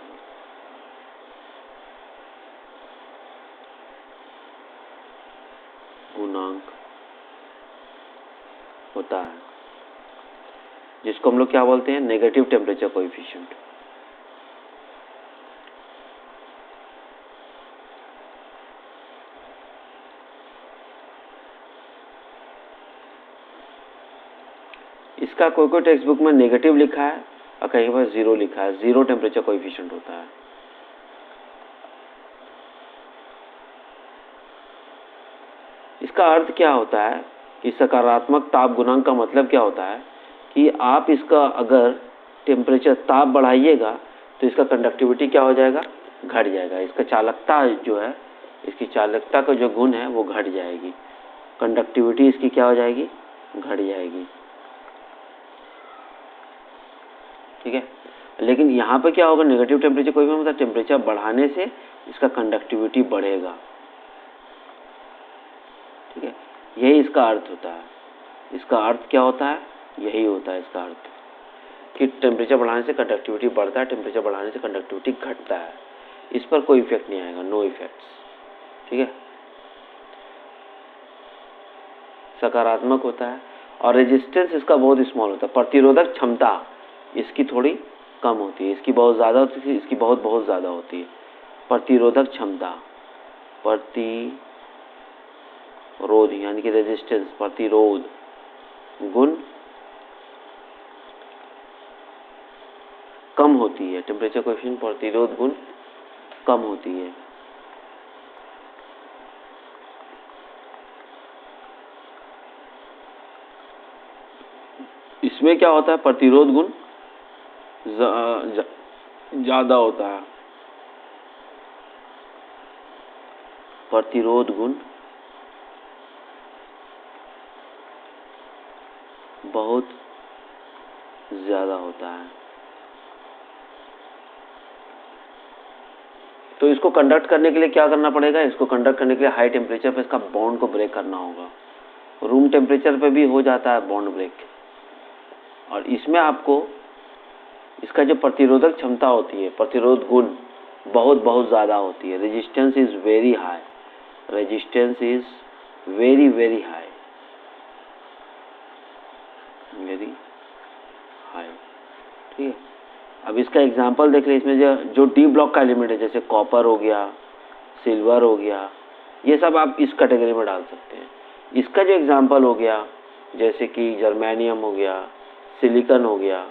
Speaker 1: गुणांक होता है, जिसको हम लोग क्या बोलते हैं, नेगेटिव टेम्परेचर कोएफिशिएंट। इसका कोई कोई टेक्स्ट बुक में नेगेटिव लिखा है और कहीं पर 0 लिखा है, 0 टेम्परेचर कोएफिशिएंट होता है। इसका अर्थ क्या होता है कि सकारात्मक ताप गुणांक का मतलब क्या होता है कि आप इसका अगर टेम्परेचर ताप बढ़ाइएगा तो इसका कंडक्टिविटी क्या हो जाएगा, घट जाएगा। इसका चालकता जो है, इसकी चालकता का जो गुण है वो घट जाएगी, कंडक्टिविटी इसकी क्या हो जाएगी, घट जाएगी। ठीक है, लेकिन यहाँ पे क्या होगा, नेगेटिव टेम्परेचर कोई भी मतलब टेम्परेचर बढ़ाने से इसका कंडक्टिविटी बढ़ेगा। ठीक है, यही इसका अर्थ होता है। इसका अर्थ क्या होता है, यही होता है इसका अर्थ कि टेम्परेचर बढ़ाने से कंडक्टिविटी बढ़ता है, टेम्परेचर बढ़ाने से कंडक्टिविटी घटता है। इस पर कोई इफेक्ट नहीं आएगा, नो इफेक्ट्स। ठीक है, सकारात्मक होता है और रेजिस्टेंस इसका बहुत स्मॉल होता है। प्रतिरोधक क्षमता इसकी थोड़ी कम होती है, इसकी बहुत ज़्यादा होती है, इसकी बहुत बहुत ज़्यादा होती है। प्रतिरोधक क्षमता, प्रतिरोध यानी कि रेजिस्टेंस, प्रतिरोध गुण कम होती है, टेम्परेचर कोएफिशिएंट प्रतिरोध गुण कम होती है। इसमें क्या होता है, प्रतिरोध गुण ज्यादा होता है, प्रतिरोध गुण बहुत ज्यादा होता है। तो इसको कंडक्ट करने के लिए क्या करना पड़ेगा, इसको कंडक्ट करने के लिए हाई टेम्परेचर पे इसका बॉन्ड को ब्रेक करना होगा। रूम टेम्परेचर पे भी हो जाता है बॉन्ड ब्रेक, और इसमें आपको इसका जो प्रतिरोधक क्षमता होती है, प्रतिरोध गुण बहुत बहुत ज़्यादा होती है। Resistance is very high, resistance is very very high, very high. ठीक है, अब इसका एग्जांपल देख ले। इसमें जो डी ब्लॉक का एलिमेंट है, जैसे कॉपर हो गया, सिल्वर हो गया, ये सब आप इस कैटेगरी में डाल सकते हैं। इसका जो एग्जांपल हो गया, जैसे कि जर्मेनियम हो गया, सिलिकॉन हो गया,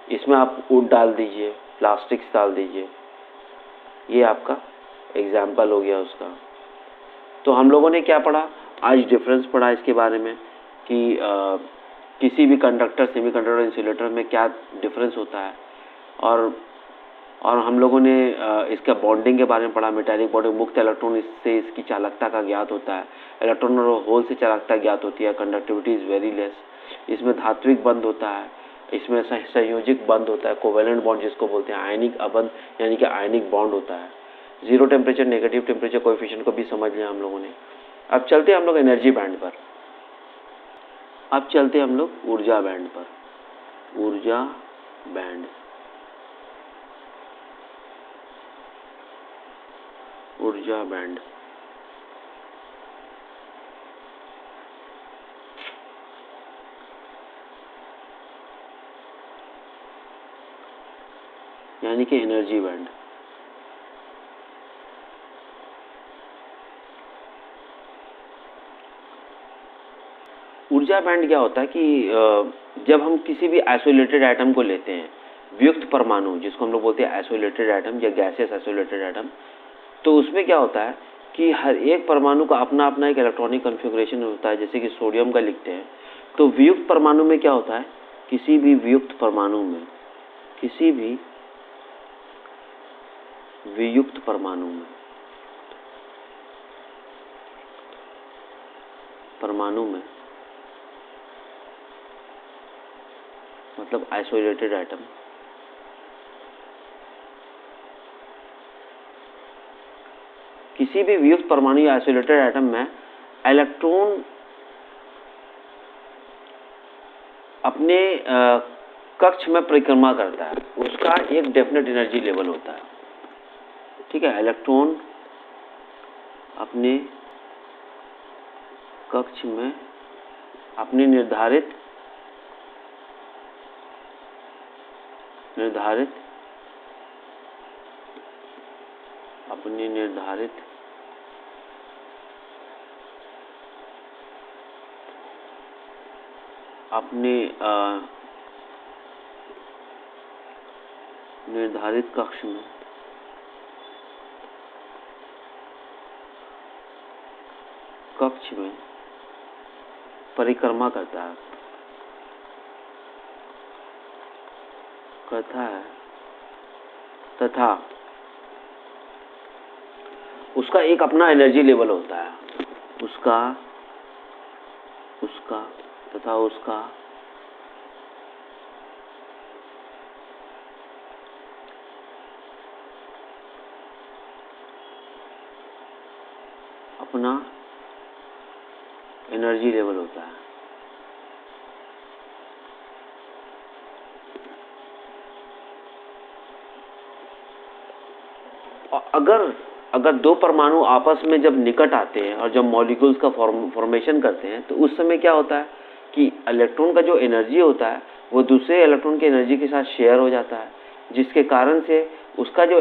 Speaker 1: इसमें आप वुड डाल दीजिए, प्लास्टिक्स डाल दीजिए, ये आपका एग्जाम्पल हो गया उसका। तो हम लोगों ने क्या पढ़ा आज, डिफरेंस पढ़ा इसके बारे में कि किसी भी कंडक्टर, सेमीकंडक्टर, इंसुलेटर में क्या डिफरेंस होता है, और हम लोगों ने इसका बॉन्डिंग के बारे में पढ़ा। मेटालिक बॉन्डिंग, मुक्त इलेक्ट्रॉन इससे इसकी चालकता का ज्ञात होता है, इलेक्ट्रॉन और होल से चालकता ज्ञात होती है, कंडक्टिविटी इज वेरी लेस। इसमें धात्विक बंध होता है, इसमें संयोजिक बंध होता है, कोवेलेंट बॉन्ड जिसको बोलते हैं, आयनिक अबंध यानी कि आयनिक बॉन्ड होता है। Zero temperature, negative temperature coefficient को भी समझ लिया हम लोगों ने। अब चलते हैं हम लोग एनर्जी बैंड पर। अब चलते हैं हम लोग ऊर्जा बैंड पर। ऊर्जा बैंड, ऊर्जा बैंड यानी कि एनर्जी बैंड। ऊर्जा बैंड क्या होता है कि जब हम किसी भी आइसोलेटेड एटम को लेते हैं, वियुक्त परमाणु जिसको हम लोग बोलते हैं आइसोलेटेड एटम या गैसेस आइसोलेटेड एटम, तो उसमें क्या होता है कि हर एक परमाणु का अपना अपना एक इलेक्ट्रॉनिक कॉन्फ़िगरेशन होता है। जैसे कि सोडियम का लिखते हैं, तो वियुक्त परमाणु में क्या होता है, किसी भी वियुक्त परमाणु में, किसी भी वियुक्त परमाणु में, मतलब आइसोलेटेड एटम, किसी भी वियुक्त परमाणु या आइसोलेटेड एटम में इलेक्ट्रॉन अपने कक्ष में परिक्रमा करता है, उसका एक डेफिनेट एनर्जी लेवल होता है। ठीक है, इलेक्ट्रॉन अपने कक्ष में अपनी निर्धारित निर्धारित अपनी निर्धारित अपने निर्धारित कक्ष में परिक्रमा करता है तथा उसका एक अपना एनर्जी लेवल होता है, उसका अपना एनर्जी लेवल होता है। अगर दो परमाणु आपस में जब निकट आते हैं और जब मॉलिक्यूल्स का फॉर्मेशन करते हैं तो उस समय क्या होता है कि इलेक्ट्रॉन का जो एनर्जी होता है वो दूसरे इलेक्ट्रॉन की एनर्जी के साथ शेयर हो जाता है, जिसके कारण से उसका जो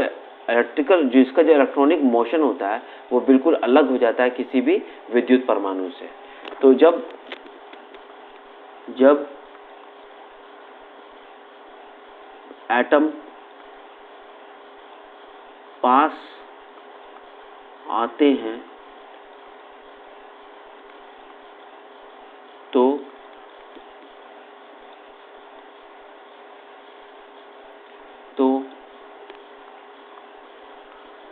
Speaker 1: इलेक्ट्रॉनिक मोशन होता है वो बिल्कुल अलग हो जाता है किसी भी विद्युत परमाणु से। तो जब एटम पास आते हैं तो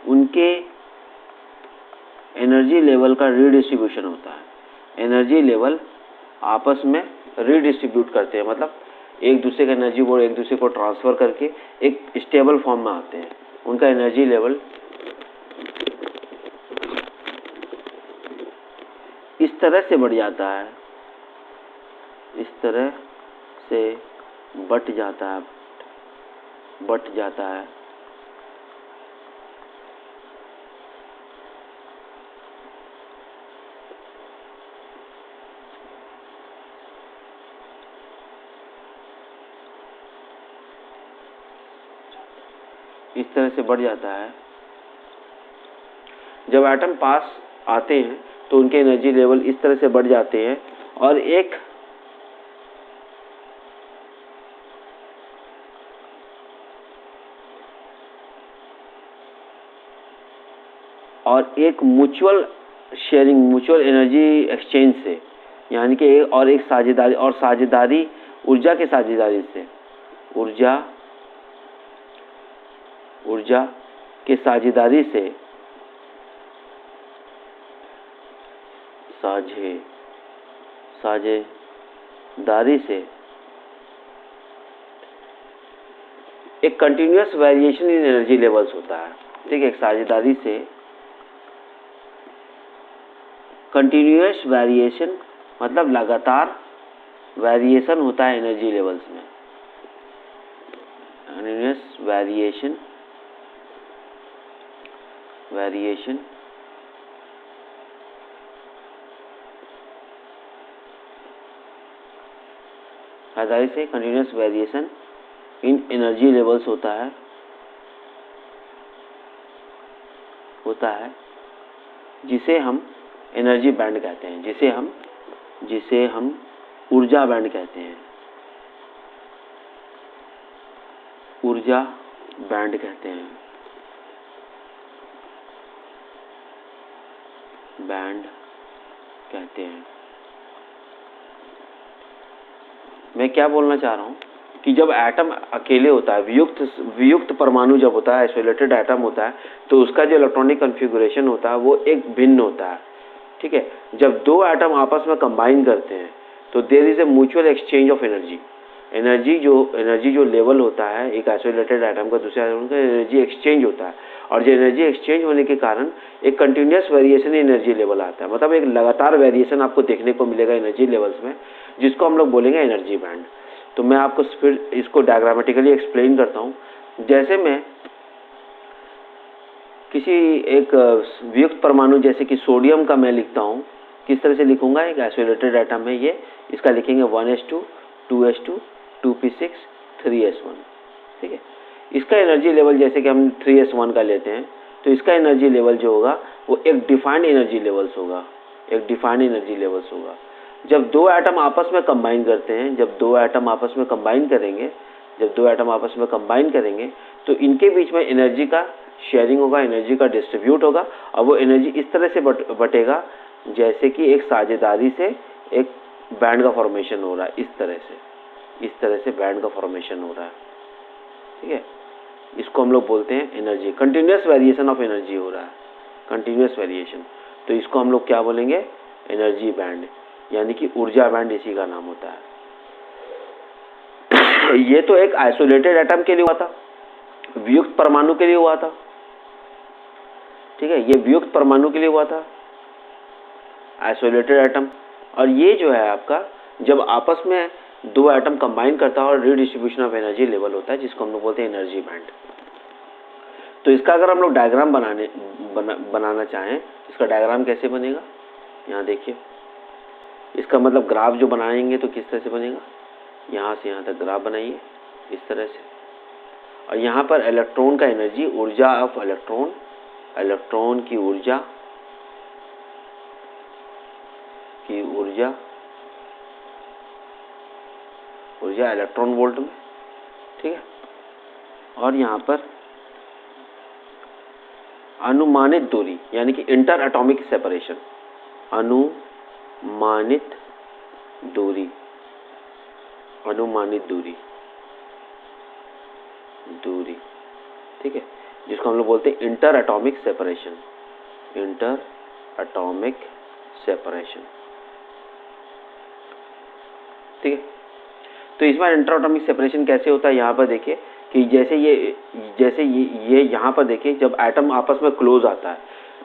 Speaker 1: उनके एनर्जी लेवल का रीडिस्ट्रीब्यूशन होता है। एनर्जी लेवल आपस में रीडिस्ट्रीब्यूट करते हैं, मतलब एक दूसरे का एनर्जी वो एक दूसरे को ट्रांसफर करके एक स्टेबल फॉर्म में आते हैं। उनका एनर्जी लेवल इस तरह से बढ़ जाता है, बट जाता है इस तरह से बढ़ जाता है। जब एटम पास आते हैं तो उनके एनर्जी लेवल इस तरह से बढ़ जाते हैं और एक mutual sharing, mutual energy exchange से, यानी कि एक साझेदारी ऊर्जा के साझेदारी से, ऊर्जा के साझेदारी से एक continuous variation in energy levels होता है। ठीक है, एक साझेदारी से कंटिन्यूअस वेरिएशन मतलब लगातार वेरिएशन होता है एनर्जी लेवल्स में। कंटिन्यूअस वेरिएशन साझेदारी से continuous variation in energy levels होता है जिसे हम एनर्जी बैंड कहते हैं, जिसे हम ऊर्जा बैंड कहते हैं, ऊर्जा बैंड कहते हैं। मैं क्या बोलना चाह रहा हूं कि जब एटम अकेले होता है, वियुक्त परमाणु जब होता है, आइसोलेटेड एटम होता है, तो उसका जो इलेक्ट्रॉनिक कॉन्फ़िगरेशन होता है वो एक भिन्न होता है। ठीक है, जब दो एटम आपस में कंबाइन करते हैं तो there is a mutual exchange of energy जो लेवल होता है एक आइसोलेटेड एटम का दूसरे एटम का एनर्जी एक्सचेंज होता है, और जो एनर्जी एक्सचेंज होने के कारण एक कंटिन्यूअस वेरिएशन एनर्जी लेवल आता है, मतलब एक लगातार वेरिएशन आपको देखने को मिलेगा एनर्जी लेवल्स में, जिसको हम लोग बोलेंगे एनर्जी बैंड। तो मैं आपको फिर इसको डायग्रामेटिकली एक्सप्लेन करता हूँ। जैसे मैं किसी एक वियुक्त परमाणु जैसे कि सोडियम का मैं लिखता हूँ, किस तरह से लिखूंगा, एक आइसोलेटेड एटम है ये, इसका लिखेंगे 1s2 2s2 2p6 3s1। ठीक है। इसका एनर्जी लेवल जैसे कि हम 3s1 का लेते हैं, तो इसका एनर्जी लेवल जो होगा वो एक डिफाइंड एनर्जी लेवल्स होगा, एक डिफाइंड एनर्जी लेवल्स होगा। जब दो एटम आपस में कंबाइन करते हैं, जब दो एटम आपस में कंबाइन करेंगे, जब दो एटम आपस में कंबाइन करेंगे तो इनके बीच में एनर्जी का शेयरिंग होगा, एनर्जी का डिस्ट्रीब्यूट होगा, और वो एनर्जी इस तरह से बटेगा जैसे कि एक साझेदारी से एक बैंड का फॉर्मेशन हो रहा है, इस तरह से बैंड का फॉर्मेशन हो रहा है, ठीक है। इसको हम लोग बोलते हैं energy, continuous variation of energy हो रहा है, कंटिन्यूअस वेरिएशन। तो इसको हम लोग क्या बोलेंगे, एनर्जी बैंड, यानी कि ऊर्जा बैंड इसी का नाम होता है। ये तो एक आइसोलेटेड एटम के लिए हुआ था, वियुक्त परमाणु के लिए हुआ था, ठीक है, ये वियुक्त परमाणु के लिए हुआ था, आइसोलेटेड एटम। और ये जो है आपका जब आपस में दो एटम कंबाइन करता है और रीडिस्ट्रीब्यूशन ऑफ एनर्जी लेवल होता है, जिसको हम लोग बोलते हैं एनर्जी बैंड। तो इसका अगर हम लोग डायग्राम बनाना चाहें, इसका डायग्राम कैसे बनेगा, यहाँ देखिए। इसका मतलब ग्राफ जो बनाएंगे तो किस तरह से बनेगा, यहाँ से यहाँ तक ग्राफ बनाइए इस तरह से, और यहाँ पर इलेक्ट्रॉन का एनर्जी, ऊर्जा ऑफ इलेक्ट्रॉन, इलेक्ट्रॉन की ऊर्जा इलेक्ट्रॉन वोल्ट में, ठीक है। और यहाँ पर अनुमानित दूरी, यानी कि इंटर एटॉमिक सेपरेशन, अनुमानित दूरी, ठीक है, जिसको हम लोग बोलते हैं inter atomic separation, inter atomic separation, ठीक है। तो इस बार इंटर एटॉमिक सेपरेशन कैसे होता है, यहाँ पर देखिए कि जैसे ये यहाँ पर देखिए, जब एटम आपस में क्लोज आता है,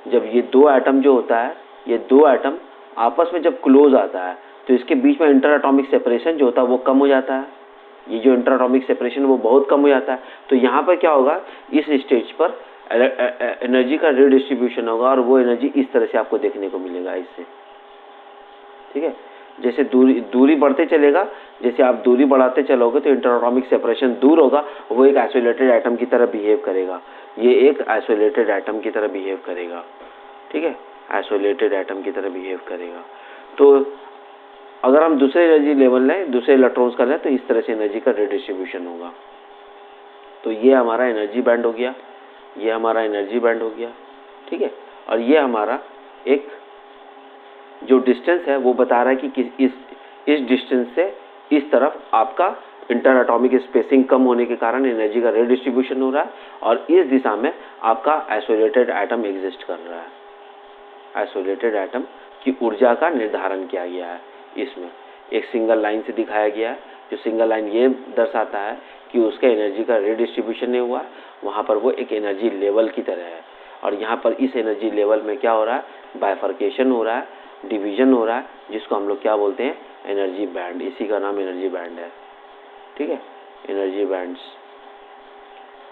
Speaker 1: जब ये दो एटम जो होता है, ये दो एटम आपस में जब क्लोज आता है तो इसके बीच में इंटर एटॉमिक सेपरेशन जो होता है वो कम हो जाता है, ये जो इंटर एटॉमिक सेपरेशन वो बहुत कम हो जाता है। तो यहाँ पर क्या होगा, इस स्टेज पर एनर्जी का रीडिस्ट्रीब्यूशन होगा, और वो एनर्जी इस तरह से आपको देखने को मिलेगा इससे, ठीक है। जैसे दूरी बढ़ते चलेगा, जैसे आप दूरी बढ़ाते चलोगे तो इंटर एटॉमिक सेपरेशन दूर होगा, वो एक आइसोलेटेड एटम की तरह बिहेव करेगा, ये एक आइसोलेटेड एटम की तरह बिहेव करेगा, ठीक है, आइसोलेटेड एटम की तरह बिहेव करेगा। तो अगर हम दूसरे एनर्जी लेवल लें, दूसरे इलेक्ट्रॉन्स का लें, तो इस तरह से एनर्जी का रिडिस्ट्रीब्यूशन होगा। तो ये हमारा एनर्जी बैंड हो गया, ये हमारा एनर्जी बैंड हो गया, ठीक है। और ये हमारा एक जो डिस्टेंस है वो बता रहा है कि इस डिस्टेंस से इस तरफ आपका इंटर एटॉमिक स्पेसिंग कम होने के कारण एनर्जी का रिडिस्ट्रीब्यूशन हो रहा है, और इस दिशा में आपका आइसोलेटेड एटम एग्जिस्ट कर रहा है। आइसोलेटेड एटम की ऊर्जा का निर्धारण किया गया है, इसमें एक सिंगल लाइन से दिखाया गया है, जो सिंगल लाइन ये दर्शाता है कि उसका एनर्जी का रिडिस्ट्रीब्यूशन नहीं हुआ, वहाँ पर वो एक एनर्जी लेवल की तरह है। और यहाँ पर इस एनर्जी लेवल में क्या हो रहा है, बाइफर्केशन हो रहा है, डिवीजन हो रहा है, जिसको हम लोग क्या बोलते हैं, एनर्जी बैंड, इसी का नाम एनर्जी बैंड है, ठीक है, एनर्जी बैंड्स।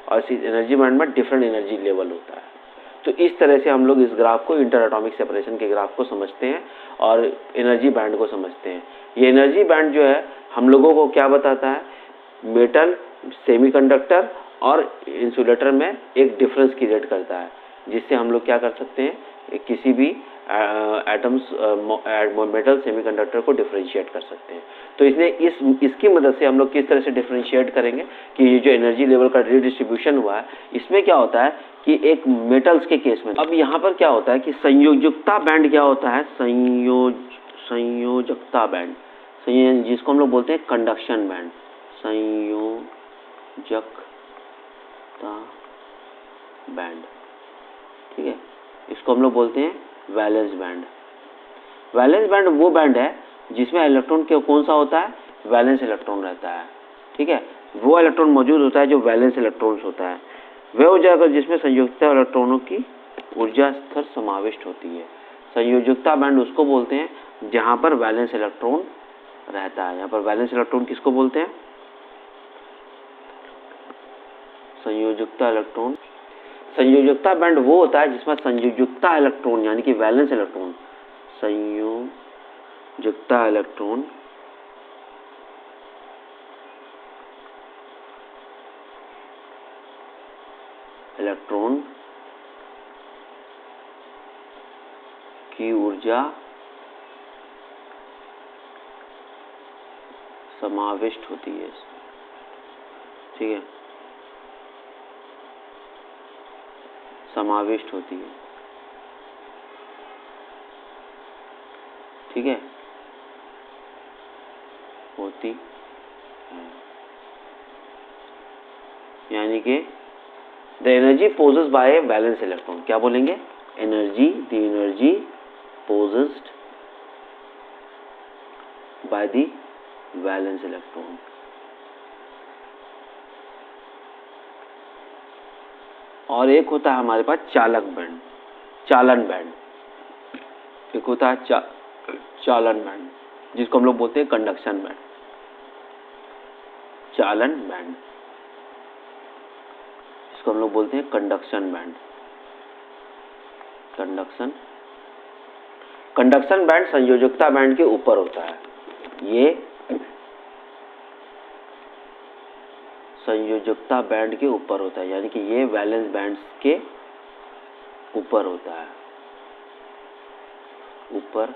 Speaker 1: और इस एनर्जी बैंड में डिफरेंट एनर्जी लेवल होता है। तो इस तरह से हम लोग इस ग्राफ को, इंटर एटॉमिक सेपरेशन के ग्राफ को समझते हैं और एनर्जी बैंड को समझते हैं। ये एनर्जी बैंड जो है हम लोगों को क्या बताता है, मेटल, सेमीकंडक्टर और इंसुलेटर में एक डिफरेंस क्रिएट करता है, जिससे हम लोग क्या कर सकते हैं, किसी भी एटम्स, मेटल, सेमीकंडक्टर को डिफरेंशिएट कर सकते हैं। तो इसकी मदद से हम लोग किस तरह से डिफरेंशिएट करेंगे कि ये जो एनर्जी लेवल का रिडिस्ट्रीब्यूशन हुआ है, इसमें क्या होता है कि एक मेटल्स के केस में, अब यहाँ पर क्या होता है कि संयोजकता बैंड क्या होता है, संयोजकता बैंड, जिसको हम लोग बोलते हैं कंडक्शन बैंड, संयोजकता बैंड, ठीक है, इसको हम लोग बोलते हैं वैलेंस बैंड। वैलेंस बैंड वो बैंड है जिसमें इलेक्ट्रॉन कौन सा होता है, वैलेंस इलेक्ट्रॉन रहता है, ठीक है, वो इलेक्ट्रॉन मौजूद होता है जो वैलेंस इलेक्ट्रॉन्स होता है, वह हो जाएगा जिसमें संयोजकता इलेक्ट्रॉनों की ऊर्जा स्तर समाविष्ट होती है। संयोजकता बैंड उसको बोलते हैं जहां पर वैलेंस इलेक्ट्रॉन रहता है। यहाँ पर वैलेंस इलेक्ट्रॉन किसको बोलते हैं, संयोजकता इलेक्ट्रॉन। संयोजकता बैंड वो होता है जिसमें संयोजकता इलेक्ट्रॉन यानी कि वैलेंस इलेक्ट्रॉन, संयोजकता इलेक्ट्रॉन इलेक्ट्रॉन की ऊर्जा समाविष्ट होती है। ठीक है, समाविष्ट होती है। ठीक है, होती है, यानी कि the energy possessed by A valence electron. क्या बोलेंगे? Energy, the energy possessed by the valence electron. और एक होता है हमारे पास चालक बैंड, चालन बैंड। एक होता है चालन बैंड, जिसको हम लोग बोलते हैं कंडक्शन बैंड। चालन बैंड, जिसको हम लोग बोलते हैं कंडक्शन बैंड। कंडक्शन बैंड संयोजकता बैंड के ऊपर होता है। ये संयोजकता बैंड के ऊपर होता है, यानी कि ये वैलेंस बैंड्स के ऊपर होता है, ऊपर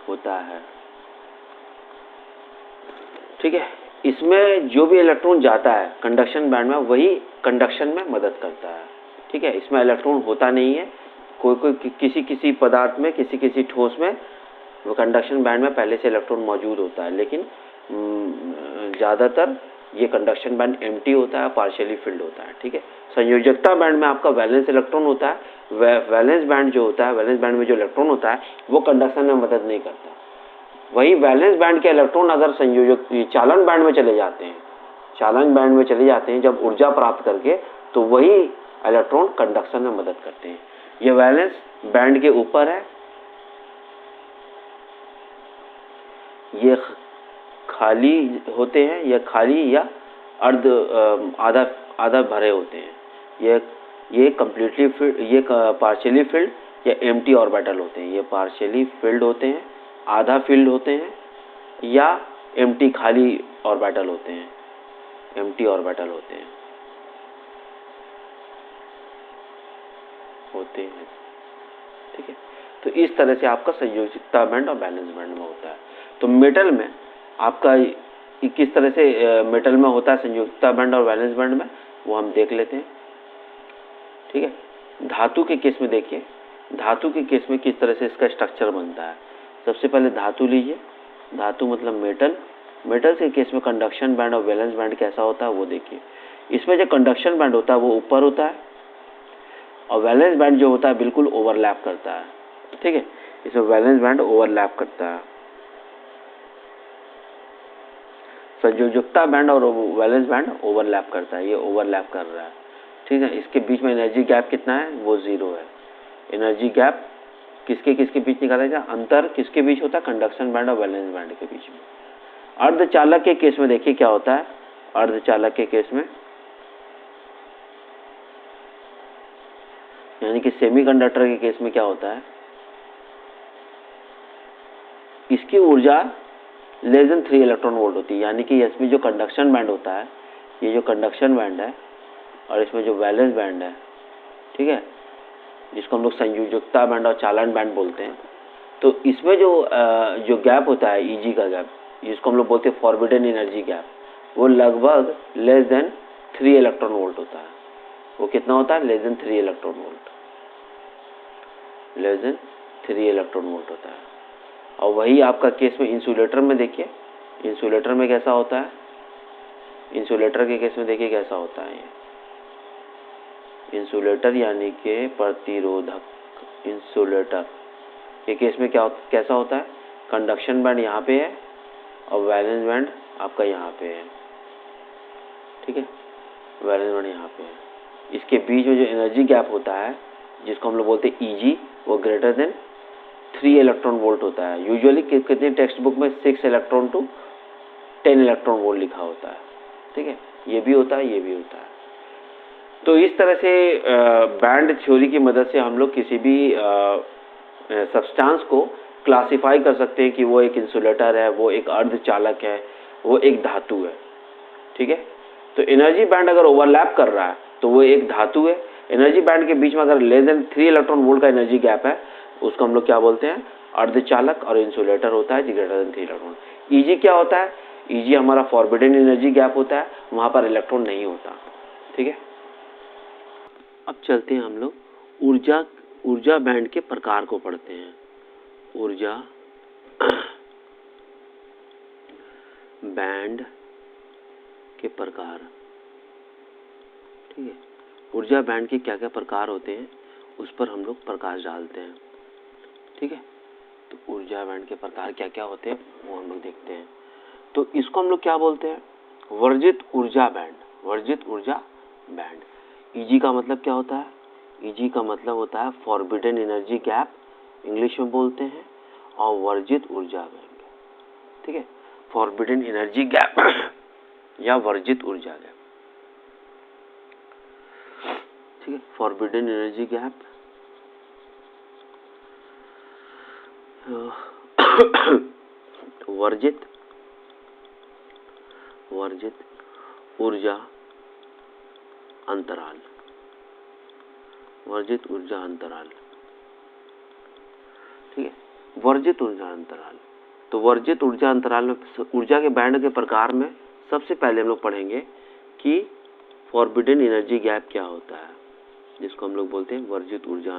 Speaker 1: होता है। ठीक है, इसमें जो भी इलेक्ट्रॉन जाता है कंडक्शन बैंड में, वही कंडक्शन में मदद करता है। ठीक है, इसमें इलेक्ट्रॉन होता नहीं है। कोई किसी पदार्थ में, किसी ठोस में वो कंडक्शन बैंड में पहले से इलेक्ट्रॉन मौजूद होता है, लेकिन ज़्यादातर ये कंडक्शन बैंड एम्प्टी होता है, पार्शियली फिल्ड होता है। ठीक है, संयोजकता बैंड में आपका वैलेंस इलेक्ट्रॉन होता है। वैलेंस बैंड जो होता है, वैलेंस बैंड में जो इलेक्ट्रॉन होता है वो कंडक्शन में मदद नहीं करता। वही वैलेंस बैंड के इलेक्ट्रॉन अगर चालन बैंड में चले जाते हैं, चालन बैंड में चले जाते हैं जब ऊर्जा प्राप्त करके, तो वही इलेक्ट्रॉन कंडक्शन में मदद करते हैं। ये वैलेंस बैंड के ऊपर है, ये खाली होते हैं, या खाली या अर्ध आधा भरे होते हैं। ये कंप्लीटली फिल्ड, ये पार्शियली फिल्ड या एम्प्टी ऑर्बिटल होते हैं। ये पार्शियली फिल्ड होते हैं, आधा फिल्ड होते हैं, या एम्प्टी खाली ऑर्बिटल होते हैं, एम्प्टी ऑर्बिटल होते हैं। ठीक है, तो इस तरह से आपका संयोजकता बैंड और बैलेंस बैंड में होता है। तो मेटल में आपका किस तरह से मेटल में होता है संयोजकता बैंड और बैलेंस बैंड में, वो हम देख लेते हैं। ठीक है, धातु के केस में देखिए, धातु के केस में किस तरह से इसका स्ट्रक्चर बनता है। सबसे पहले धातु लीजिए, धातु मतलब मेटल। मेटल के केस में कंडक्शन बैंड और वैलेंस बैंड कैसा होता है वो देखिए। इसमें जो कंडक्शन बैंड होता है वो ऊपर होता है, और वैलेंस बैंड जो होता है बिल्कुल ओवरलैप करता है। ठीक है, इसमें वैलेंस बैंड ओवरलैप करता है। संयोजकता बैंड और वैलेंस बैंड ओवरलैप करता है, ये ओवरलैप कर रहा है। ठीक है, इसके बीच में एनर्जी गैप कितना है? वो 0 है। एनर्जी गैप किसके बीच निकाला जाए? अंतर किसके बीच होता है? कंडक्शन बैंड और वैलेंस बैंड के बीच में। अर्धचालक के केस में देखिए क्या होता है। अर्धचालक के केस में, यानी कि सेमीकंडक्टर के केस में क्या होता है? इसकी ऊर्जा लेस देन 3 इलेक्ट्रॉन वोल्ट होती है, यानी कि इसमें जो कंडक्शन बैंड होता है, ये जो कंडक्शन बैंड है, और इसमें जो वैलेंस बैंड है, ठीक है, जिसको हम लोग संयोजकता बैंड और चालन बैंड बोलते हैं, तो इसमें जो गैप होता है, ईजी का गैप, जिसको हम लोग बोलते हैं फॉरबिडन एनर्जी गैप, वो लगभग लेस देन 3 इलेक्ट्रॉन वोल्ट होता है। वो कितना होता है? Less than 3 electron volt, less than 3 electron volt होता है। और वही आपका केस में इंसुलेटर में देखिए, इंसुलेटर में कैसा होता है? इंसुलेटर के केस में देखिए कैसा होता है। ये इंसुलेटर यानी कि प्रतिरोधक, इंसुलेटर के केस में कैसा होता है? कंडक्शन बैंड यहाँ पे है और वैलेंस बैंड आपका यहाँ पे है। ठीक है, वैलेंस बैंड यहाँ पे है। इसके बीच में जो एनर्जी गैप होता है, जिसको हम लोग बोलते हैं ईजी, वो ग्रेटर देन 3 इलेक्ट्रॉन वोल्ट होता है। यूजुअली कितने टेक्स्ट बुक में 6 इलेक्ट्रॉन टू 10 इलेक्ट्रॉन वोल्ट लिखा होता है। ठीक है, ये भी होता है, ये भी होता है। तो इस तरह से बैंड थ्योरी की मदद से हम लोग किसी भी सब्सटेंस को क्लासिफाई कर सकते हैं कि वो एक इंसुलेटर है, वो एक अर्धचालक है, वो एक धातु है। ठीक है, तो एनर्जी बैंड अगर ओवरलैप कर रहा है तो वो एक धातु है। एनर्जी बैंड के बीच में अगर लेस देन 3 इलेक्ट्रॉन वोल्ट का एनर्जी गैप है, उसको हम लोग क्या बोलते हैं, अर्धचालक और इंसुलेटर होता है जी ग्रेटर देन 3 इलेक्ट्रॉन। ईजी क्या होता है, ईजी हमारा फॉरबिडन एनर्जी गैप होता है, वहां पर इलेक्ट्रॉन नहीं होता। ठीक है, अब चलते हैं हम लोग ऊर्जा बैंड के प्रकार को पढ़ते हैं। ऊर्जा बैंड के प्रकार। ठीक है, ऊर्जा बैंड के क्या क्या प्रकार होते हैं उस पर हम लोग प्रकाश डालते हैं। ठीक है, तो ऊर्जा बैंड के प्रकार क्या क्या होते हैं वो हम लोग देखते हैं। तो इसको हम लोग क्या बोलते हैं, वर्जित ऊर्जा बैंड। वर्जित ऊर्जा बैंड। ईजी का मतलब क्या होता है, ईजी का मतलब होता है फॉरबिडन एनर्जी गैप, इंग्लिश में बोलते हैं, और वर्जित ऊर्जा बैंड। ठीक है, फॉरबिडन एनर्जी गैप या वर्जित ऊर्जा गैप। ठीक है, फॉरबिडन एनर्जी गैप, वर्जित ऊर्जा अंतराल। वर्जित ऊर्जा अंतराल। ठीक है, वर्जित ऊर्जा अंतराल। तो वर्जित ऊर्जा अंतराल में ऊर्जा के बैंड के प्रकार में सबसे पहले हम लोग पढ़ेंगे कि फॉरबिडन एनर्जी गैप क्या होता है, जिसको हम लोग बोलते हैं वर्जित ऊर्जा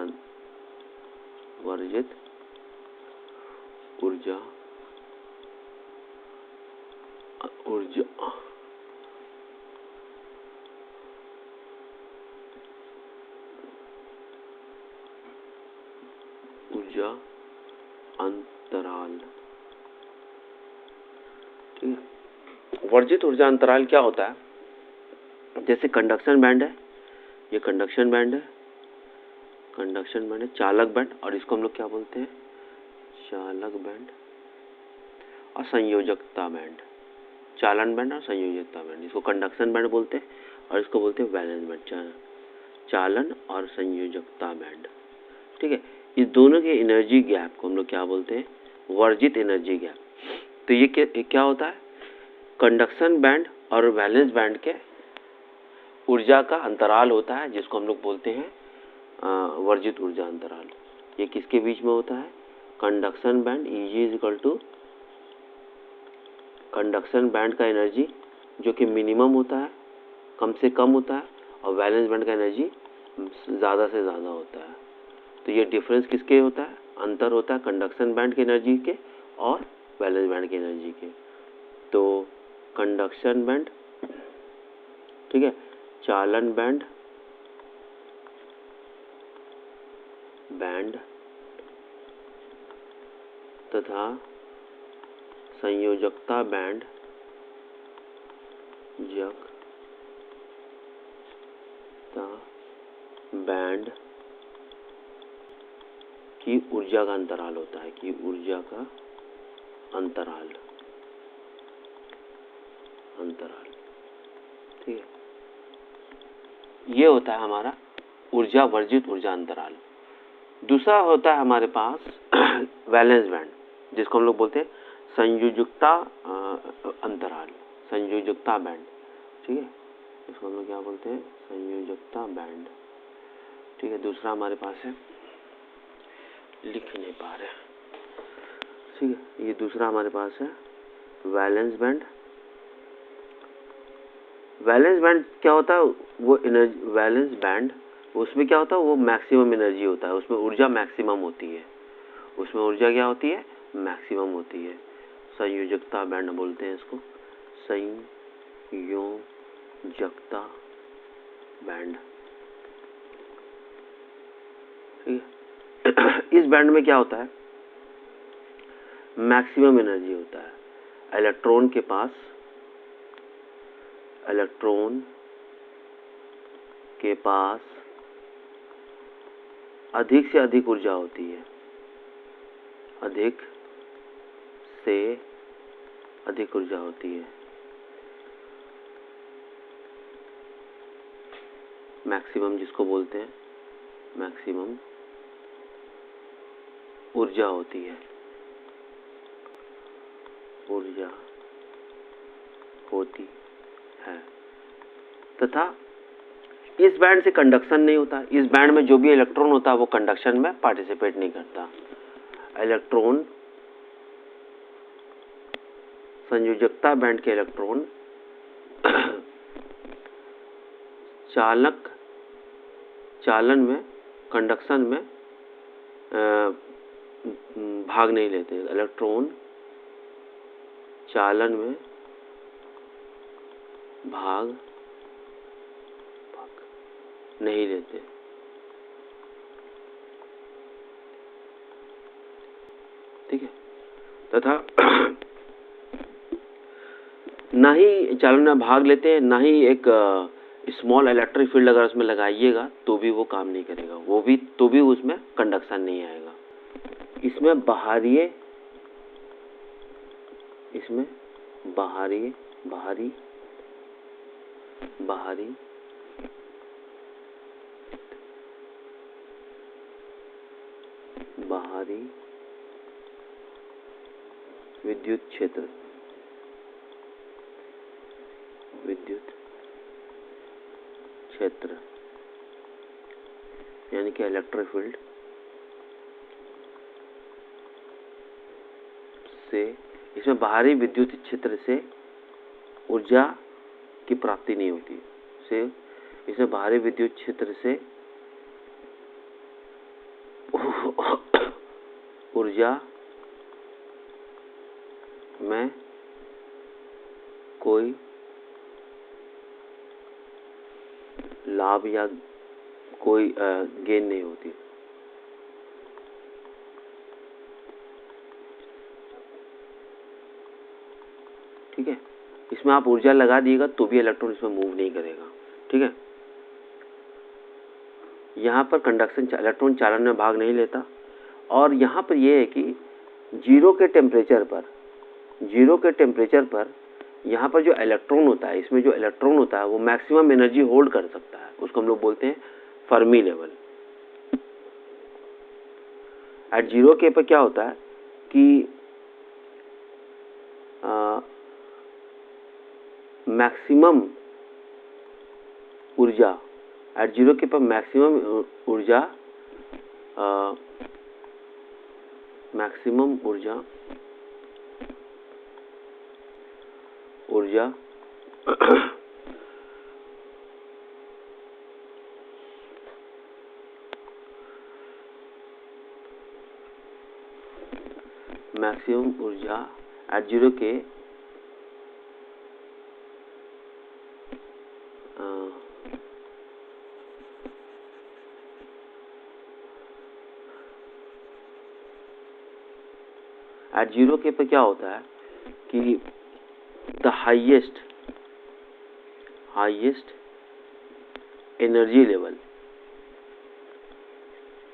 Speaker 1: अंतराल। ठीक है, वर्जित ऊर्जा अंतराल क्या होता है, जैसे कंडक्शन बैंड है, ये कंडक्शन बैंड है, चालक बैंड, और इसको हम लोग क्या बोलते हैं, चालक बैंड और संयोजकता बैंड। चालन बैंड और संयोजकता बैंड, इसको कंडक्शन बैंड बोलते हैं और इसको बोलते हैं वैलेंस बैंड। चालन और संयोजकता बैंड। ठीक है, इस दोनों के एनर्जी गैप को हम लोग क्या बोलते हैं, वर्जित एनर्जी गैप। तो ये क्या होता है, कंडक्शन बैंड और वैलेंस बैंड के ऊर्जा का अंतराल होता है, जिसको हम लोग बोलते हैं वर्जित ऊर्जा अंतराल। ये किसके बीच में होता है, conduction band, Eg is equal to conduction band का एनर्जी जो कि मिनिमम होता है, कम से कम होता है, और वैलेंस बैंड का एनर्जी ज़्यादा से ज़्यादा होता है। तो ये डिफरेंस किसके होता है, अंतर होता है कंडक्शन बैंड की एनर्जी के और वैलेंस बैंड की एनर्जी के। तो कंडक्शन बैंड, ठीक है, चालन बैंड तथा संयोजकता बैंड की ऊर्जा का अंतराल होता है, अंतराल। ठीक है, ये होता है हमारा वर्जित ऊर्जा अंतराल। दूसरा होता है हमारे पास वैलेंस बैंड, जिसको हम लोग बोलते हैं संयोजकता अंतराल, संयोजकता बैंड। ठीक है, इसको हम लोग क्या बोलते हैं, संयोजकता बैंड। ठीक है, दूसरा हमारे पास है, लिख नहीं पा रहे। ठीक है, ये दूसरा हमारे पास है वैलेंस बैंड। वैलेंस बैंड क्या होता है, वो एनर्जी, वैलेंस बैंड उसमें क्या होता है, वो मैक्सिमम एनर्जी होता है, उसमें ऊर्जा मैक्सिमम होती है, उसमें ऊर्जा क्या होती है, मैक्सिमम होती है। संयोजकता बैंड बोलते हैं इसको, संयोजकता बैंड। ठीक है, इस बैंड में क्या होता है, मैक्सिमम एनर्जी होता है। इलेक्ट्रॉन के पास अधिक से अधिक ऊर्जा होती है, अधिक से अधिक ऊर्जा होती है। मैक्सिमम जिसको बोलते हैं, मैक्सिमम ऊर्जा होती है, तथा इस बैंड से कंडक्शन नहीं होता, इस बैंड में जो भी इलेक्ट्रॉन होता है वो कंडक्शन में पार्टिसिपेट नहीं करता। इलेक्ट्रॉन, संयोजकता बैंड के इलेक्ट्रॉन चालन में, कंडक्शन में भाग नहीं लेते। इलेक्ट्रॉन चालन में भाग नहीं लेते। ठीक है, तथा ना ही चालन में भाग लेते हैं, ना ही एक स्मॉल इलेक्ट्रिक फील्ड अगर उसमें लगाइएगा तो भी वो काम नहीं करेगा, वो भी तो भी उसमें कंडक्शन नहीं आएगा। इसमें बाहरी विद्युत क्षेत्र यानी कि इलेक्ट्रिक फील्ड से, इसमें बाहरी विद्युत क्षेत्र से ऊर्जा की प्राप्ति नहीं होती। इसमें बाहरी विद्युत क्षेत्र से ऊर्जा में कोई लाभ या कोई गेन नहीं होती। ठीक है, इसमें आप ऊर्जा लगा दिएगा तो भी इलेक्ट्रॉन इसमें मूव नहीं करेगा। ठीक है, यहाँ पर कंडक्शन, इलेक्ट्रॉन चालन में भाग नहीं लेता। और यहाँ पर यह है कि जीरो के टेम्परेचर पर यहाँ पर जो इलेक्ट्रॉन होता है, इसमें जो इलेक्ट्रॉन होता है वो मैक्सिमम एनर्जी होल्ड कर सकता है, उसको हम लोग बोलते हैं फर्मी लेवल। एट जीरो के पर क्या होता है कि मैक्सिमम ऊर्जा, एट जीरो के पर मैक्सिमम ऊर्जा एट जीरो के एट जीरो के पे क्या होता है कि द हाईएस्ट एनर्जी लेवल,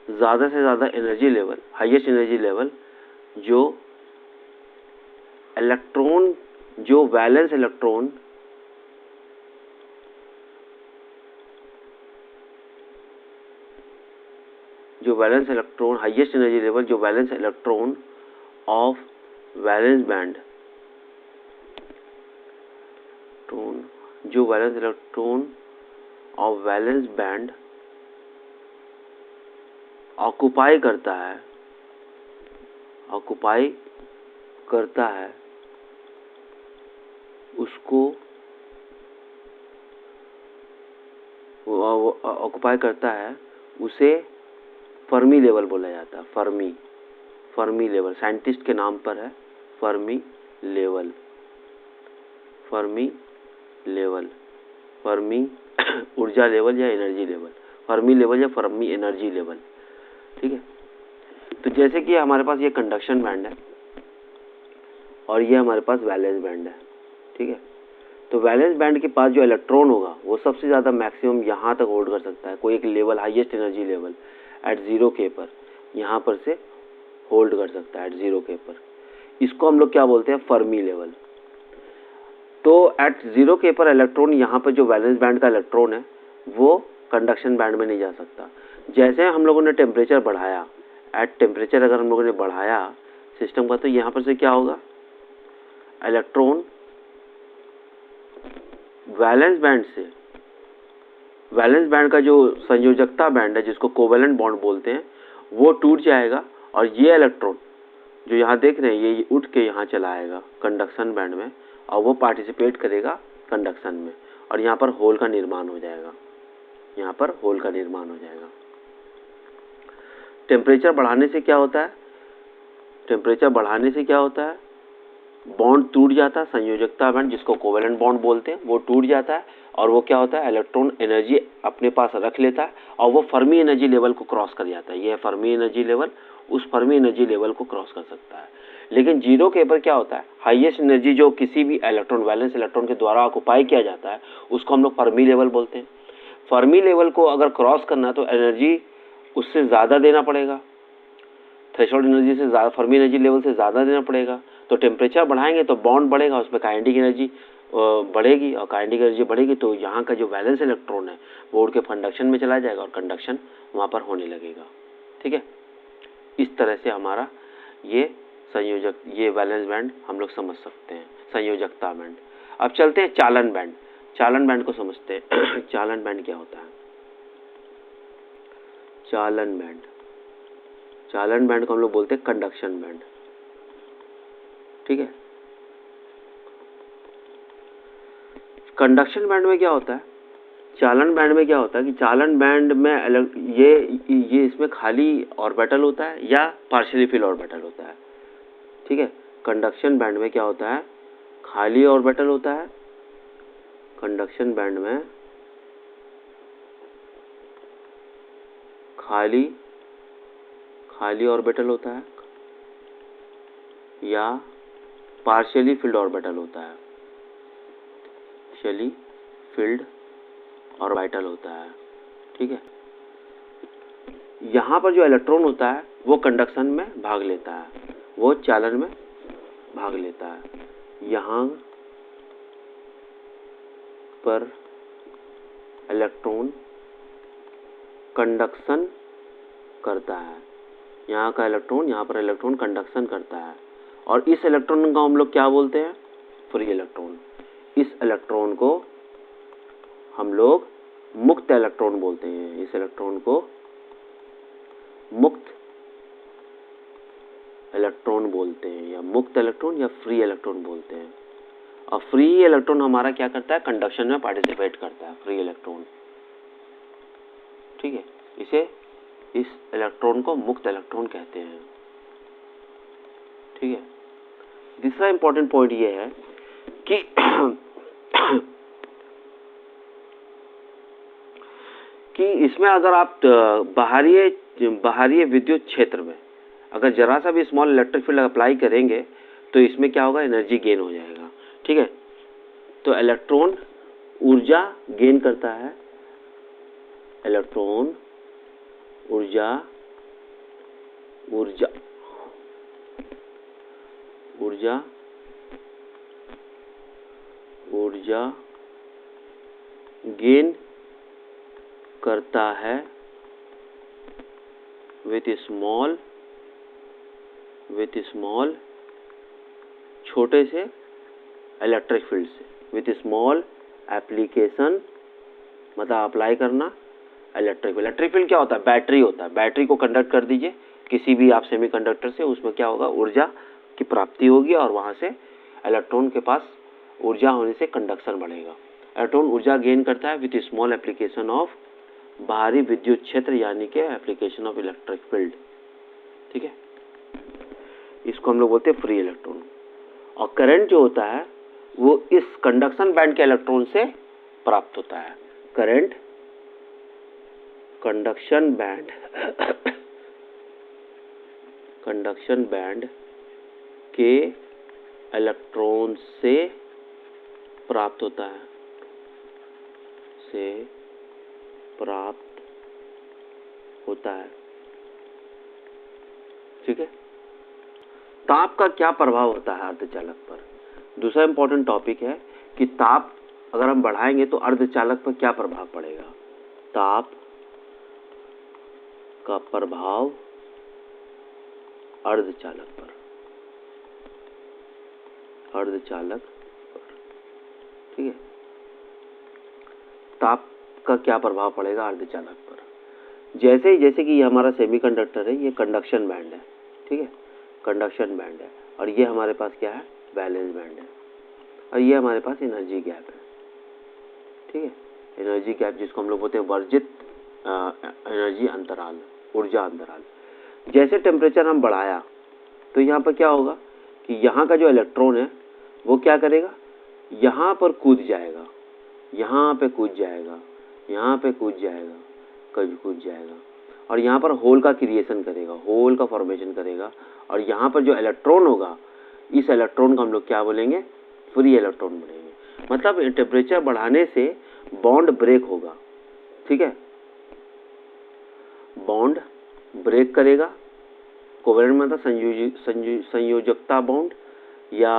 Speaker 1: ज्यादा से ज्यादा energy level, highest energy level जो इलेक्ट्रॉन, जो valence electron highest energy level जो valence electron of valence band, जो valence electron of valence band occupy करता है उसको ऑक्युपाई करता है उसे फर्मी लेवल बोला जाता है। फर्मी लेवल साइंटिस्ट के नाम पर है, फर्मी लेवल, फर्मी ऊर्जा लेवल या एनर्जी लेवल, फर्मी लेवल या फर्मी एनर्जी लेवल। ठीक है, तो जैसे कि हमारे पास ये कंडक्शन बैंड है और ये हमारे पास वैलेंस बैंड है। ठीक है, तो वैलेंस बैंड के पास जो इलेक्ट्रॉन होगा वो सबसे ज़्यादा मैक्सिमम यहाँ तक होल्ड कर सकता है, कोई एक level, highest energy level at zero के पर यहाँ पर से होल्ड कर सकता है, एट जीरो के पर। इसको हम लोग क्या बोलते हैं, फर्मी लेवल। तो एट जीरो के पर इलेक्ट्रॉन, यहाँ पर जो वैलेंस बैंड का इलेक्ट्रॉन है वो कंडक्शन बैंड में नहीं जा सकता। जैसे हम लोगों ने टेम्परेचर बढ़ाया, एट टेम्परेचर अगर हम लोगों ने बढ़ाया सिस्टम का, तो यहाँ पर से क्या होगा, इलेक्ट्रॉन वैलेंस बैंड से वैलेंस बैंड का जो संयोजकता बैंड है, जिसको कोवेलेंट बॉन्ड बोलते हैं, वो टूट जाएगा और ये इलेक्ट्रॉन जो यहाँ देख रहे हैं ये उठ के यहाँ चला आएगा कंडक्शन बैंड में और वो पार्टिसिपेट करेगा कंडक्शन में और यहाँ पर होल का निर्माण हो जाएगा, यहाँ पर होल का निर्माण हो जाएगा। टेम्परेचर बढ़ाने से क्या होता है? टेम्परेचर बढ़ाने से क्या होता है? बॉन्ड टूट जाता है, संयोजकता बैंड जिसको कोवेलेंट बॉन्ड बोलते हैं वो टूट जाता है और वो क्या होता है? इलेक्ट्रॉन एनर्जी अपने पास रख लेता है और वो फर्मी एनर्जी लेवल को क्रॉस कर जाता है। ये है फर्मी एनर्जी लेवल, उस फर्मी एनर्जी लेवल को क्रॉस कर सकता है। लेकिन जीरो के ऊपर क्या होता है? हाईएस्ट एनर्जी जो किसी भी इलेक्ट्रॉन, वैलेंस इलेक्ट्रॉन के द्वारा ऑक्युपाई किया जाता है उसको हम लोग फर्मी लेवल बोलते हैं। फर्मी लेवल को अगर क्रॉस करना है तो एनर्जी उससे ज़्यादा देना पड़ेगा, थ्रेशोल्ड एनर्जी से ज़्यादा, फर्मी एनर्जी लेवल से ज़्यादा देना पड़ेगा। तो टेम्परेचर बढ़ाएंगे तो बॉन्ड बढ़ेगा, उसमें काइनेटिक एनर्जी बढ़ेगी और काइनेटिक एनर्जी बढ़ेगी तो यहाँ का जो वैलेंस इलेक्ट्रॉन है वो उड़ के कंडक्शन में चला जाएगा और कंडक्शन वहाँ पर होने लगेगा। ठीक है, इस तरह से हमारा ये वैलेंस बैंड हम लोग समझ सकते हैं, संयोजकता बैंड। अब चलते हैं चालन बैंड। चालन बैंड को समझते हैं। चालन बैंड क्या होता है? चालन बैंड, चालन बैंड को हम लोग बोलते हैं कंडक्शन बैंड। ठीक है, कंडक्शन बैंड में क्या होता है? चालन बैंड में क्या होता है कि चालन बैंड में ये इसमें खाली ऑर्बिटल होता है या पार्शियली फिल ऑर्बिटल होता है। ठीक है, कंडक्शन बैंड में क्या होता है? खाली ऑर्बिटल होता है। कंडक्शन बैंड में खाली ऑर्बिटल होता है या पार्शियली फिल्ड ऑर्बिटल होता है, पार्शियली फिल्ड ऑर्बिटल होता है। ठीक है, यहाँ पर जो इलेक्ट्रॉन होता है वो कंडक्शन में भाग लेता है, वो चालन में भाग लेता है। यहाँ पर इलेक्ट्रॉन कंडक्शन करता है, यहाँ का इलेक्ट्रॉन, यहाँ पर इलेक्ट्रॉन कंडक्शन करता है और इस इलेक्ट्रॉन को हम लोग क्या बोलते हैं? Free electron. इस इलेक्ट्रॉन को हम लोग मुक्त इलेक्ट्रॉन बोलते हैं। इस इलेक्ट्रॉन को मुक्त इलेक्ट्रॉन बोलते हैं या मुक्त इलेक्ट्रॉन या फ्री इलेक्ट्रॉन बोलते हैं। और फ्री इलेक्ट्रॉन हमारा क्या करता है? कंडक्शन में पार्टिसिपेट करता है, फ्री इलेक्ट्रॉन। ठीक है, इस इलेक्ट्रॉन को मुक्त इलेक्ट्रॉन कहते हैं। ठीक है, दूसरा इंपॉर्टेंट पॉइंट ये है कि इसमें अगर आप बाहरी विद्युत क्षेत्र में अगर जरा सा भी स्मॉल इलेक्ट्रिक फील्ड अप्लाई करेंगे तो इसमें क्या होगा? एनर्जी गेन हो जाएगा। ठीक है, तो इलेक्ट्रॉन ऊर्जा गेन करता है, इलेक्ट्रॉन ऊर्जा गेन करता है विथ स्मॉल छोटे से इलेक्ट्रिक फील्ड से, विथ स्मॉल एप्लीकेशन मतलब अप्लाई करना इलेक्ट्रिक फील्ड क्या होता है? बैटरी होता है। बैटरी को कंडक्ट कर दीजिए किसी भी आप सेमीकंडक्टर से, उसमें क्या होगा? ऊर्जा की प्राप्ति होगी और वहां से इलेक्ट्रॉन के पास ऊर्जा होने से कंडक्शन बढ़ेगा। इलेक्ट्रॉन ऊर्जा गेन करता है विथ स्मॉल एप्लीकेशन ऑफ बाहरी विद्युत क्षेत्र यानी कि एप्लीकेशन ऑफ इलेक्ट्रिक फील्ड। ठीक है, इसको हम लोग बोलते हैं फ्री इलेक्ट्रॉन। और करंट जो होता है वो इस कंडक्शन बैंड के इलेक्ट्रॉन से प्राप्त होता है। करंट कंडक्शन बैंड के इलेक्ट्रॉन से प्राप्त होता है, ठीक है। ताप का क्या प्रभाव होता है अर्धचालक पर? दूसरा इंपॉर्टेंट टॉपिक है कि ताप अगर हम बढ़ाएंगे तो अर्धचालक पर क्या प्रभाव पड़ेगा? ताप का प्रभाव अर्धचालक पर, ठीक है। ताप का क्या प्रभाव पड़ेगा अर्धचालक पर। जैसे कि ये हमारा सेमीकंडक्टर है, ये कंडक्शन बैंड है, ठीक है, कंडक्शन बैंड है, और ये हमारे पास क्या है, वैलेंस बैंड है, और ये हमारे पास एनर्जी गैप है, ठीक है, एनर्जी गैप जिसको हम लोग बोलते हैं वर्जित एनर्जी अंतराल, ऊर्जा अंतराल। जैसे टेम्परेचर हम बढ़ाया तो यहाँ पर क्या होगा कि यहाँ का जो इलेक्ट्रॉन है वो क्या करेगा, यहाँ पर कूद जाएगा, यहाँ पे कूद जाएगा, यहाँ पे कूद जाएगा, कभी कूद जाएगा, और यहाँ पर होल का क्रिएशन करेगा, होल का फॉर्मेशन करेगा, और यहाँ पर जो इलेक्ट्रॉन होगा इस इलेक्ट्रॉन को हम लोग क्या बोलेंगे, फ्री इलेक्ट्रॉन बोलेंगे। मतलब टेम्परेचर बढ़ाने से बॉन्ड ब्रेक होगा, ठीक है, बॉन्ड ब्रेक करेगा। कोवेलेंट मतलब संयोजकता बॉन्ड, या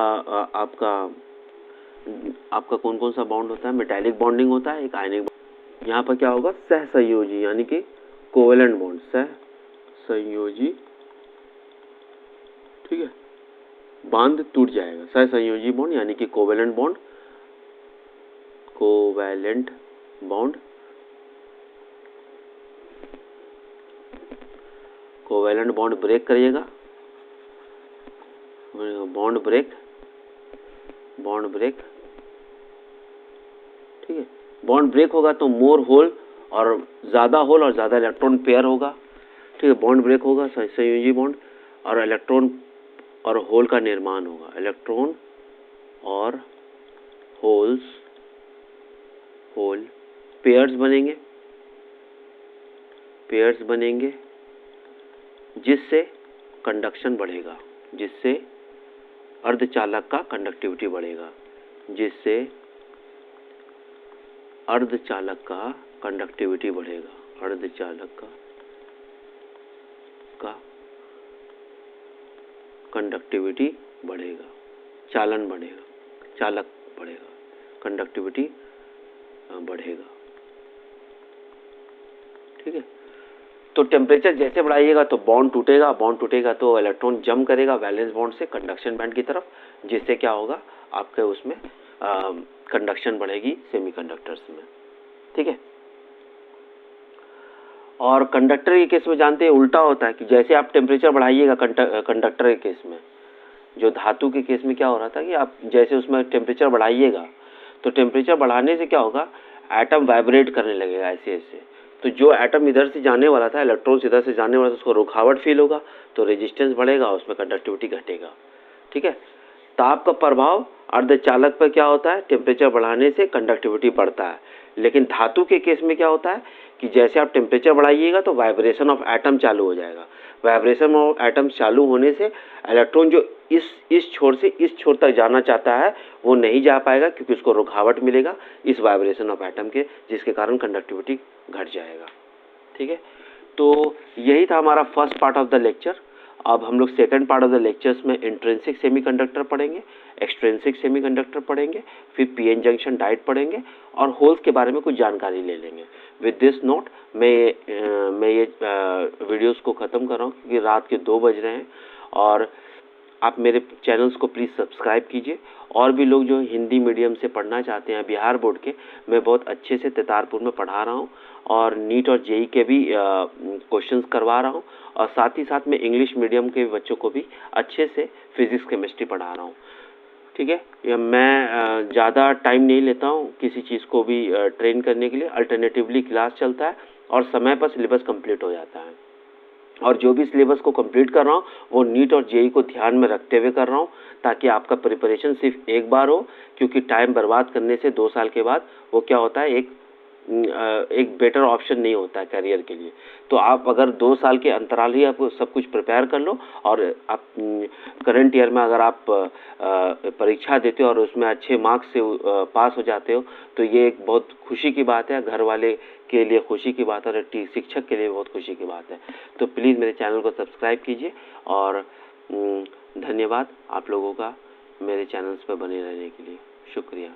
Speaker 1: आपका कौन कौन सा बॉन्ड होता है, मेटालिक बॉन्डिंग होता है, एक आयनिक। यहाँ पर क्या होगा, सहसंयोजी यानी कि कोवेलेंट बॉन्ड, सहसंयोजी, ठीक है, बांध टूट जाएगा, सहसंयोजी बॉन्ड यानी कि covalent bond, covalent bond, covalent bond break करिएगा, बॉन्ड ब्रेक, ठीक है, बॉन्ड ब्रेक होगा तो मोर होल और ज़्यादा इलेक्ट्रॉन पेयर होगा, ठीक है, बॉन्ड ब्रेक होगा, संयोजी बॉन्ड, और इलेक्ट्रॉन और होल का निर्माण होगा, इलेक्ट्रॉन और होल पेयर्स बनेंगे, जिससे कंडक्शन बढ़ेगा, जिससे अर्धचालक का कंडक्टिविटी बढ़ेगा, जिससे अर्धचालक का कंडक्टिविटी बढ़ेगा, अर्धचालक का कंडक्टिविटी बढ़ेगा, चालन बढ़ेगा, चालक बढ़ेगा, कंडक्टिविटी बढ़ेगा, ठीक है। तो टेम्परेचर जैसे बढ़ाइएगा तो बॉन्ड टूटेगा तो इलेक्ट्रॉन जंप करेगा वैलेंस बॉन्ड से कंडक्शन बैंड की तरफ, जिससे क्या होगा, आपके उसमें कंडक्शन बढ़ेगी सेमीकंडक्टर्स में, ठीक है। और कंडक्टर के केस में जानते हैं उल्टा होता है कि जैसे आप टेम्परेचर बढ़ाइएगा कंडक्टर के केस में, जो धातु के केस में क्या हो रहा था कि आप जैसे उसमें टेम्परेचर बढ़ाइएगा तो टेम्परेचर बढ़ाने से क्या होगा, एटम वाइब्रेट करने लगेगा ऐसे, तो जो एटम इधर से जाने वाला था, इलेक्ट्रॉन्स इधर से जाने वाला था, उसको रुकावट फील होगा, तो रेजिस्टेंस बढ़ेगा, उसमें कंडक्टिविटी घटेगा, ठीक है। ताप का प्रभाव अर्धचालक पर क्या होता है, टेम्परेचर बढ़ाने से कंडक्टिविटी बढ़ता है, लेकिन धातु के केस में क्या होता है कि जैसे आप टेम्परेचर बढ़ाइएगा तो वाइब्रेशन ऑफ एटम चालू हो जाएगा, वाइब्रेशन ऑफ एटम चालू होने से इलेक्ट्रॉन जो इस छोर से इस छोर तक जाना चाहता है वो नहीं जा पाएगा, क्योंकि उसको रुकावट मिलेगा इस वाइब्रेशन ऑफ एटम के, जिसके कारण कंडक्टिविटी घट जाएगा, ठीक है। तो यही था हमारा first part of the lecture. अब हम लोग second part of the lectures में इंट्रिंसिक सेमीकंडक्टर पढ़ेंगे, एक्सट्रिंसिक सेमीकंडक्टर पढ़ेंगे, फिर पीएन जंक्शन डायोड पढ़ेंगे और होल्स के बारे में कुछ जानकारी ले लेंगे। विद दिस नोट मैं ये वीडियोस को ख़त्म कर रहा हूँ, क्योंकि रात के 2 बज रहे हैं, और आप मेरे चैनल्स को प्लीज़ सब्सक्राइब कीजिए। और भी लोग जो हिंदी मीडियम से पढ़ना चाहते हैं बिहार बोर्ड के, मैं बहुत अच्छे से तितारपुर में पढ़ा रहा हूँ, और नीट और जेई के भी क्वेश्चंस करवा रहा हूँ, और साथ ही साथ मैं इंग्लिश मीडियम के बच्चों को भी अच्छे से फिजिक्स केमिस्ट्री पढ़ा रहा हूँ, ठीक है। मैं ज़्यादा टाइम नहीं लेता हूँ किसी चीज़ को भी ट्रेन करने के लिए, अल्टरनेटिवली क्लास चलता है और समय पर सिलेबस कंप्लीट हो जाता है, और जो भी सिलेबस को कंप्लीट कर रहा हूँ वो नीट और जेई को ध्यान में रखते हुए कर रहा हूँ, ताकि आपका प्रिपरेशन सिर्फ एक बार हो, क्योंकि टाइम बर्बाद करने से 2 साल के बाद वो क्या होता है, एक बेटर ऑप्शन नहीं होता है करियर के लिए। तो आप अगर 2 साल के अंतराल ही आप सब कुछ प्रिपेयर कर लो, और आप करंट ईयर में अगर आप परीक्षा देते हो और उसमें अच्छे मार्क्स से पास हो जाते हो, तो ये एक बहुत खुशी की बात है, घर वाले के लिए खुशी की बात है, और शिक्षक के लिए बहुत खुशी की बात है। तो प्लीज़ मेरे चैनल को सब्सक्राइब कीजिए, और धन्यवाद आप लोगों का मेरे चैनल्स पर बने रहने के लिए, शुक्रिया।